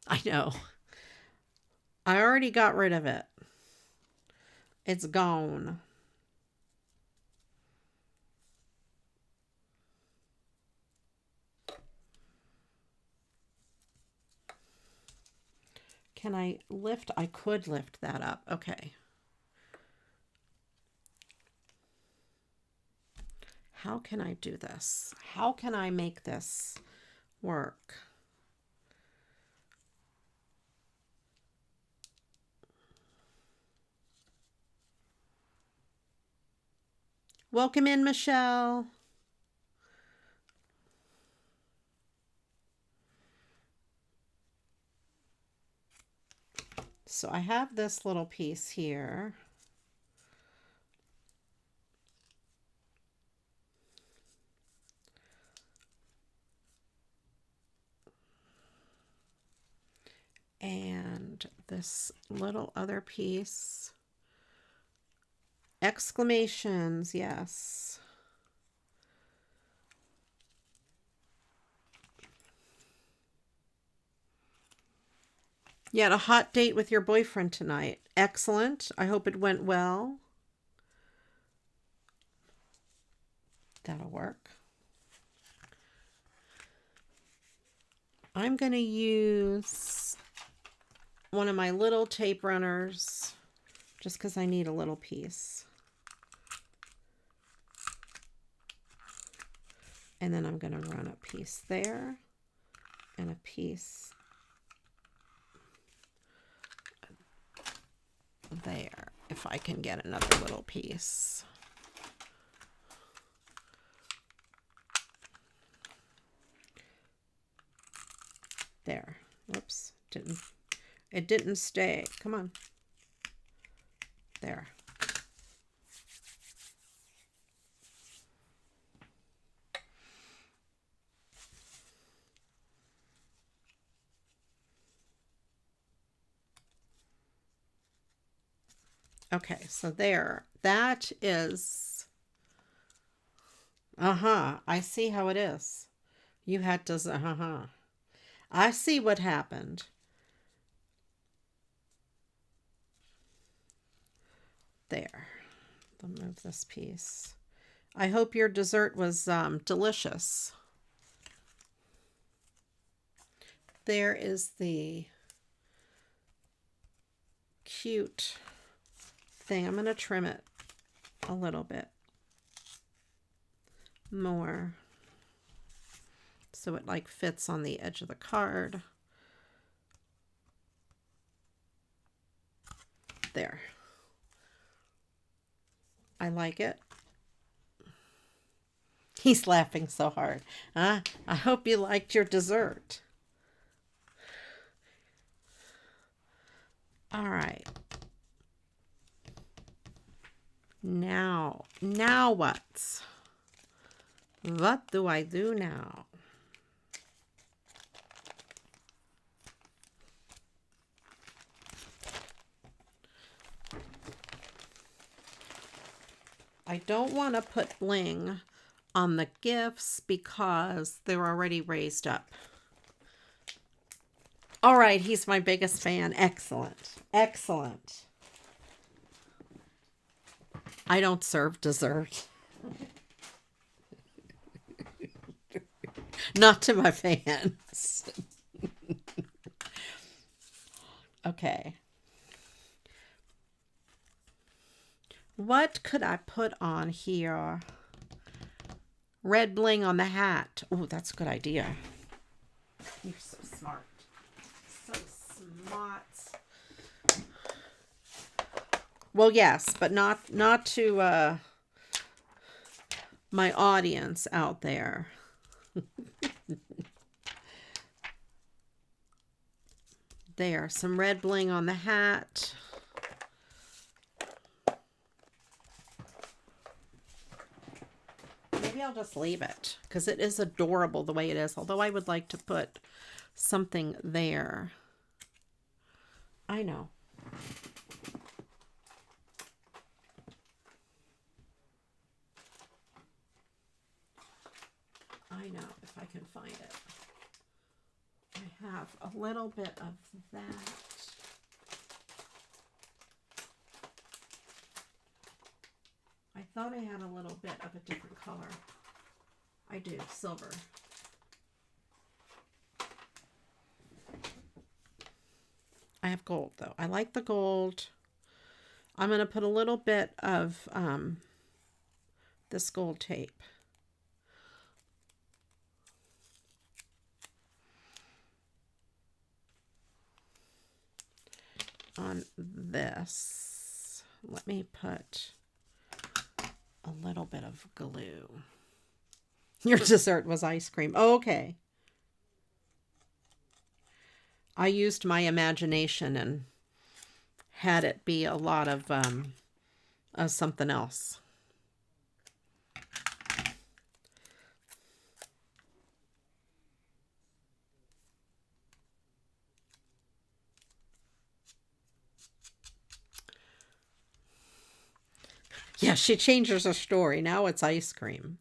I know. I already got rid of it. It's gone. Can I lift? I could lift that up. Okay. How can I do this? How can I make this work? Welcome in, Michelle. So I have this little piece here. And this little other piece. Exclamations, yes. You had a hot date with your boyfriend tonight. Excellent. I hope it went well. That'll work. I'm going to use one of my little tape runners just because I need a little piece. And then I'm going to run a piece there and a piece there, if I can get another little piece. There. Whoops. It didn't stay. Come on. There. Okay, so there. That is... I see how it is. You had to... I see what happened. There. I'll move this piece. I hope your dessert was delicious. There is the cute thing. I'm going to trim it a little bit more so it like fits on the edge of the card. There. I like it. He's laughing so hard. I hope you liked your dessert. All right. Now what? What do I do now? I don't want to put bling on the gifts because they're already raised up. All right, he's my biggest fan. Excellent. Excellent. I don't serve dessert. Not to my fans. Okay. What could I put on here? Red bling on the hat. Oh, that's a good idea. You're so smart. So smart. Well, yes, but not to my audience out there. There, some red bling on the hat. Maybe I'll just leave it because it is adorable the way it is. Although I would like to put something there. I know. I know if I can find it. I have a little bit of that. I thought I had a little bit of a different color. I do, silver. I have gold though. I like the gold. I'm going to put a little bit of this gold tape. On this. Let me put a little bit of glue. Your dessert was ice cream. Oh, okay. I used my imagination and had it be a lot of something else. Yeah, she changes her story. Now it's ice cream.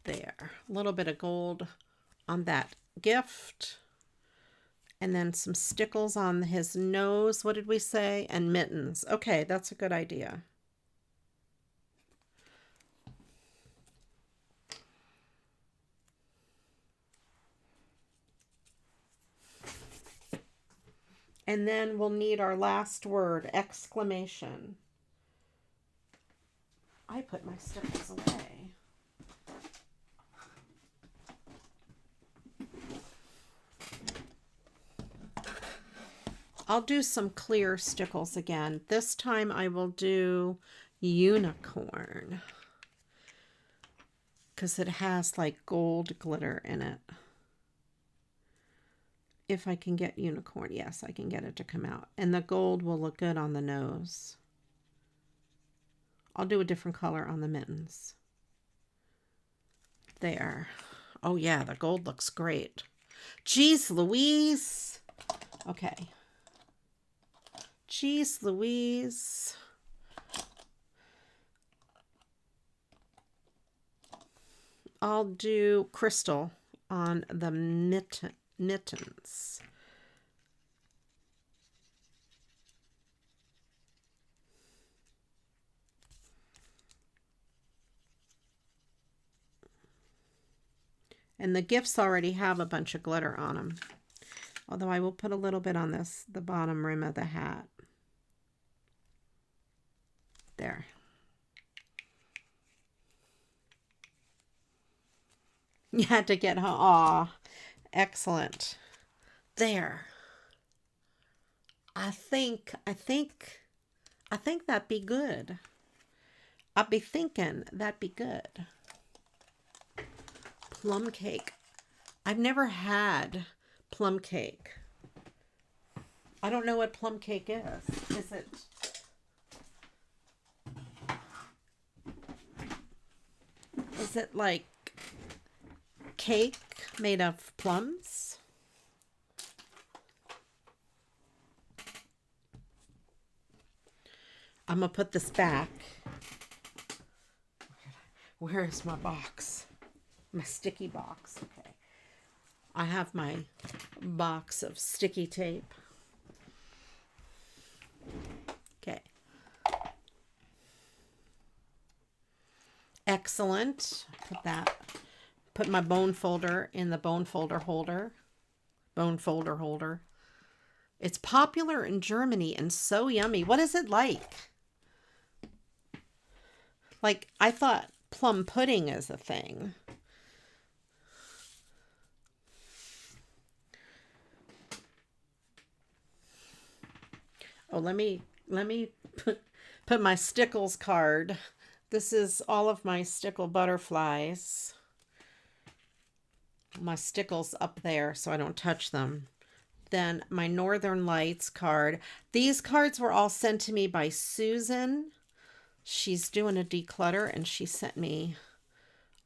There. A little bit of gold on that gift. And then some stickles on his nose. What did we say? And mittens. Okay, that's a good idea. And then we'll need our last word, exclamation. I put my stickers away. I'll do some clear stickles again. This time I will do unicorn because it has like gold glitter in it. If I can get unicorn, yes, I can get it to come out. And the gold will look good on the nose. I'll do a different color on the mittens. There. Oh yeah, the gold looks great. Jeez Louise. Okay. Jeez Louise. I'll do crystal on the mittens. And the gifts already have a bunch of glitter on them. Although I will put a little bit on this, the bottom rim of the hat. There. You had to get home. Aw, excellent. There. I think that'd be good. I'd be thinking that'd be good. Plum cake. I've never had plum cake. I don't know what plum cake is. Is it like cake made of plums? I'm gonna put this back. Where is my box? My sticky box. Okay. I have my box of sticky tape. Okay. Excellent. Put my bone folder in the bone folder holder. Bone folder holder. It's popular in Germany and so yummy. What is it like? Like, I thought plum pudding is a thing. Oh, let me put my Stickles card. This is all of my Stickle butterflies. My Stickles up there so I don't touch them. Then my Northern Lights card. These cards were all sent to me by Susan. She's doing a declutter and she sent me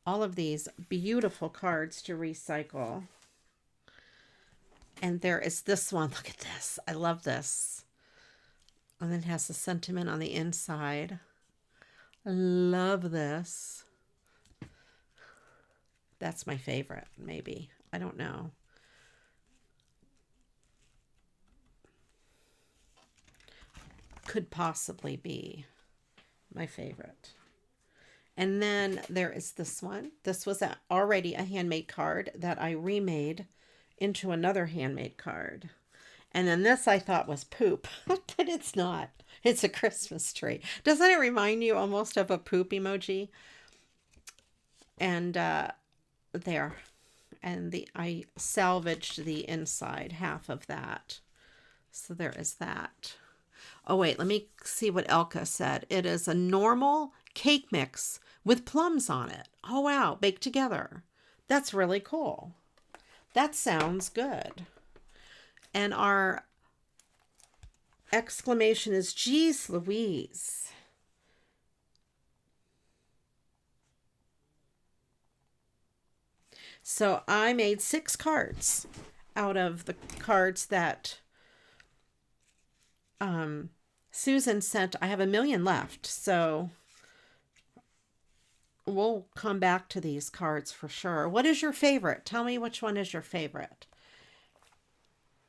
all of these beautiful cards to recycle. And there is this one. Look at this. I love this. And then it has the sentiment on the inside. I love this. That's my favorite, maybe. I don't know. Could possibly be my favorite. And then there is this one. This was already a handmade card that I remade into another handmade card. And then this I thought was poop, but it's not. It's a Christmas tree. Doesn't it remind you almost of a poop emoji? And there. And I salvaged the inside half of that. So there is that. Oh, wait, let me see what Elka said. It is a normal cake mix with plums on it. Oh, wow, baked together. That's really cool. That sounds good. And our exclamation is, geez Louise. So I made 6 cards out of the cards that Susan sent. I have 1 million left, so we'll come back to these cards for sure. What is your favorite? Tell me which one is your favorite.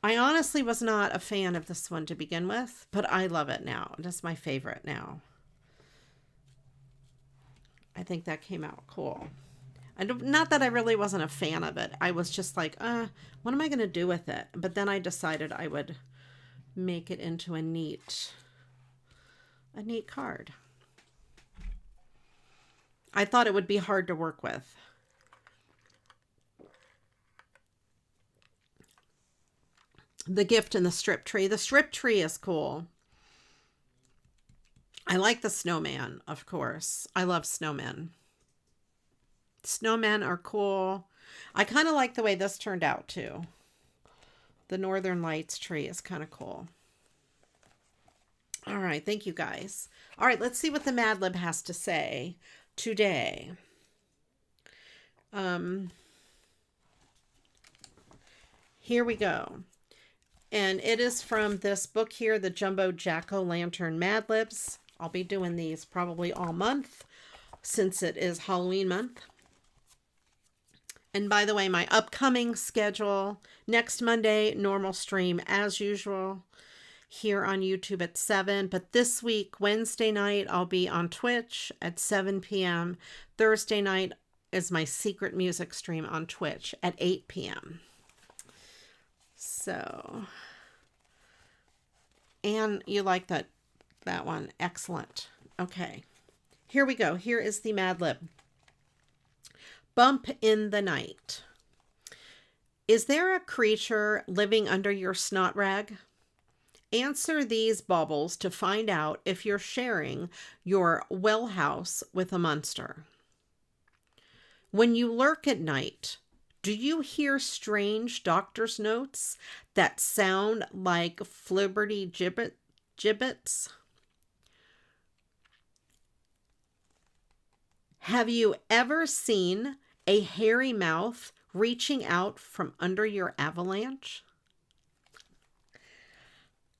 I honestly was not a fan of this one to begin with, but I love it now. That's my favorite now. I think that came out cool. Not that I really wasn't a fan of it. I was just like, what am I going to do with it? But then I decided I would make it into a neat card. I thought it would be hard to work with. The gift in the strip tree. The strip tree is cool. I like the snowman, of course. I love snowmen. Snowmen are cool. I kind of like the way this turned out too. The Northern Lights tree is kind of cool. All right, thank you guys. All right, let's see what the Mad Lib has to say today. Here we go. And it is from this book here, the Jumbo Jack-O-Lantern Mad Libs. I'll be doing these probably all month since it is Halloween month. And by the way, my upcoming schedule, next Monday, normal stream as usual here on YouTube at 7. But this week, Wednesday night, I'll be on Twitch at 7 p.m. Thursday night is my secret music stream on Twitch at 8 p.m. So, and you like that one. Excellent. Okay, here we go. Here is the Mad Lib. Bump in the night. Is there a creature living under your snot rag? Answer these baubles to find out if you're sharing your well house with a monster. When you lurk at night, do you hear strange doctor's notes that sound like flibberty gibbets? Have you ever seen a hairy mouth reaching out from under your avalanche?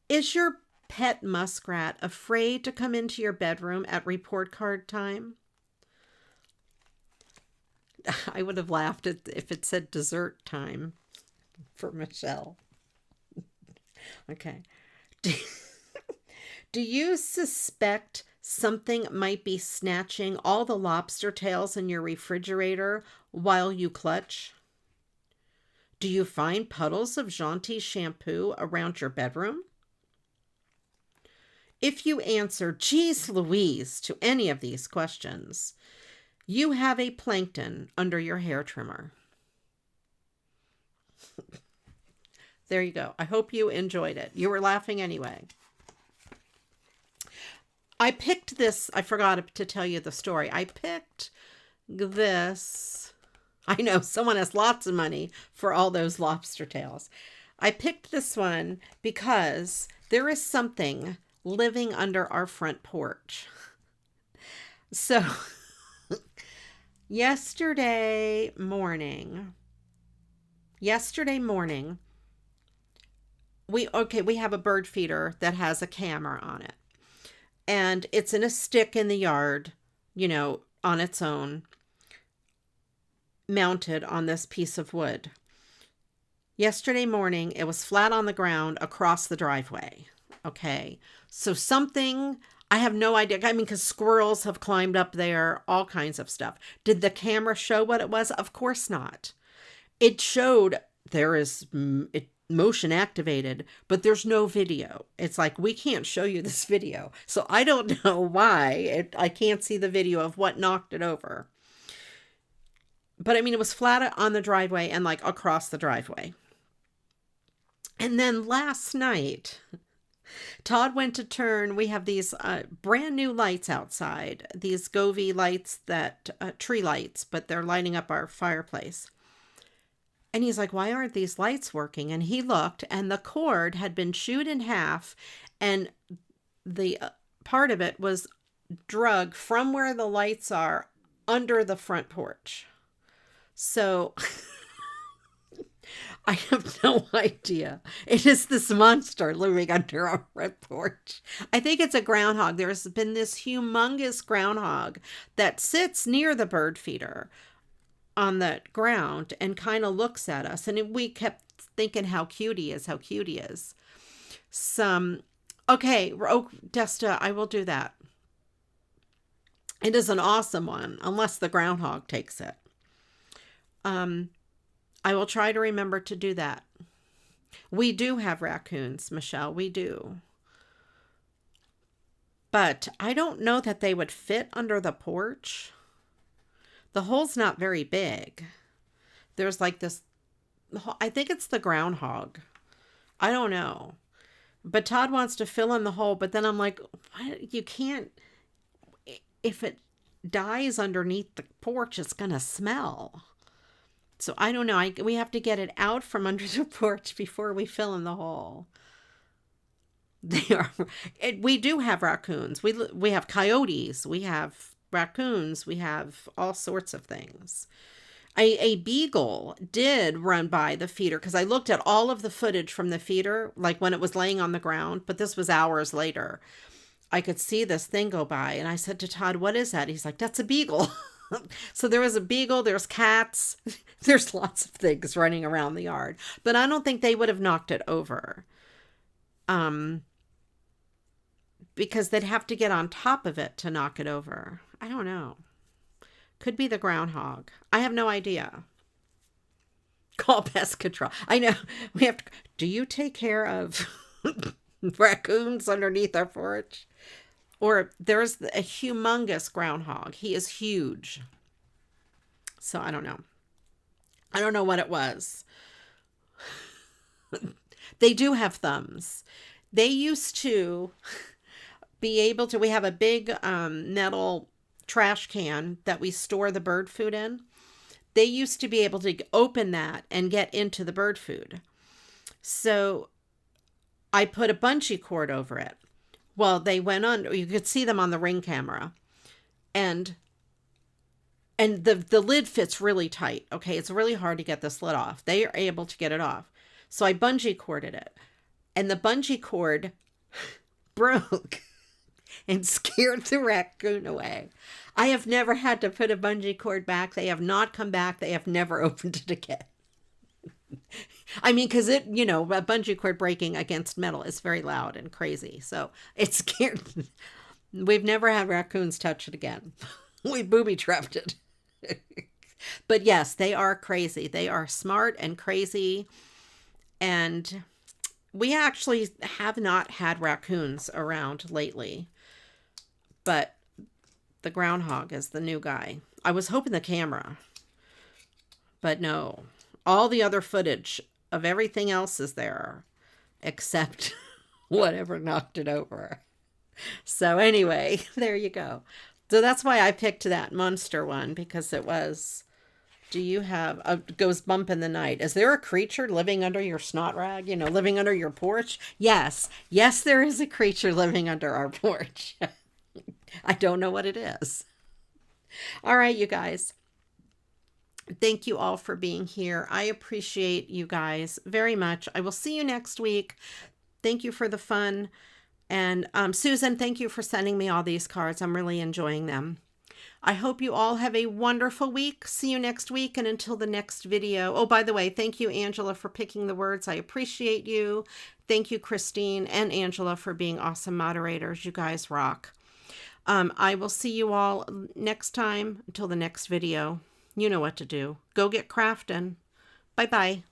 Is your pet muskrat afraid to come into your bedroom at report card time? I would have laughed if it said dessert time for Michelle. Okay. Do you suspect something might be snatching all the lobster tails in your refrigerator while you clutch? Do you find puddles of Gentil shampoo around your bedroom? If you answer "Geez Louise" to any of these questions, you have a plankton under your hair trimmer. There you go. I hope you enjoyed it. You were laughing anyway. I picked this. I forgot to tell you the story. I picked this. I know someone has lots of money for all those lobster tails. I picked this one because there is something living under our front porch. So yesterday morning, we have a bird feeder that has a camera on it. And it's in a stick in the yard, on its own, mounted on this piece of wood. Yesterday morning, it was flat on the ground across the driveway. Okay. So something, I have no idea. I mean, because squirrels have climbed up there, all kinds of stuff. Did the camera show what it was? Of course not. It showed it motion activated, but there's no video. It's like, we can't show you this video. So I don't know why I can't see the video of what knocked it over. But I mean, it was flat on the driveway and like across the driveway. And then last night, Todd went to turn. We have these brand new lights outside, these Govee lights tree lights, but they're lighting up our fireplace. And he's like, why aren't these lights working? And he looked, and the cord had been chewed in half, and the part of it was drug from where the lights are under the front porch. So I have no idea. It is this monster living under our front porch. I think it's a groundhog. There's been this humongous groundhog that sits near the bird feeder on the ground and kind of looks at us. And we kept thinking how cute he is. Okay, Desta, I will do that. It is an awesome one, unless the groundhog takes it. I will try to remember to do that. We do have raccoons, Michelle. We do. But I don't know that they would fit under the porch. The hole's not very big. There's like this, I think it's the groundhog. I don't know. But Todd wants to fill in the hole, but then I'm like, what? You can't, if it dies underneath the porch, it's going to smell. So I don't know. We have to get it out from under the porch before we fill in the hole. We do have raccoons. We have coyotes. We have raccoons. We have all sorts of things. A beagle did run by the feeder because I looked at all of the footage from the feeder, like when it was laying on the ground, but this was hours later. I could see this thing go by, and I said to Todd, what is that? He's like, that's a beagle. So there was a beagle, there's cats, there's lots of things running around the yard, but I don't think they would have knocked it over. Because they'd have to get on top of it to knock it over. I don't know. Could be the groundhog. I have no idea. Call pest control. I know. Do you take care of raccoons underneath our porch? Or there's a humongous groundhog. He is huge. So I don't know. I don't know what it was. They do have thumbs. They used to be able to, we have a big metal trash can that we store the bird food in. They used to be able to open that and get into the bird food. So I put a bungee cord over it. Well, they went on, you could see them on the Ring camera. And the lid fits really tight. Okay, it's really hard to get this lid off. They are able to get it off. So I bungee corded it. And the bungee cord broke and scared the raccoon away. I have never had to put a bungee cord back. They have not come back. They have never opened it again. I mean, because it, you know, a bungee cord breaking against metal is very loud and crazy. So it scared. We've never had raccoons touch it again. We booby trapped it. But yes, they are crazy. They are smart and crazy. And we actually have not had raccoons around lately. But the groundhog is the new guy. I was hoping the camera. But no. All the other footage of everything else is there. Except whatever knocked it over. So anyway, there you go. So that's why I picked that monster one, because it was, do you have, goes bump in the night. Is there a creature living under your snot rag, you know, living under your porch? Yes. Yes, there is a creature living under our porch. I don't know what it is. All right, you guys. Thank you all for being here. I appreciate you guys very much. I will see you next week. Thank you for the fun. And Susan, thank you for sending me all these cards. I'm really enjoying them. I hope you all have a wonderful week. See you next week. And until the next video. Oh, by the way, thank you, Angela, for picking the words. I appreciate you. Thank you, Christine and Angela, for being awesome moderators. You guys rock. I will see you all next time. Until the next video. You know what to do. Go get crafting. Bye-bye.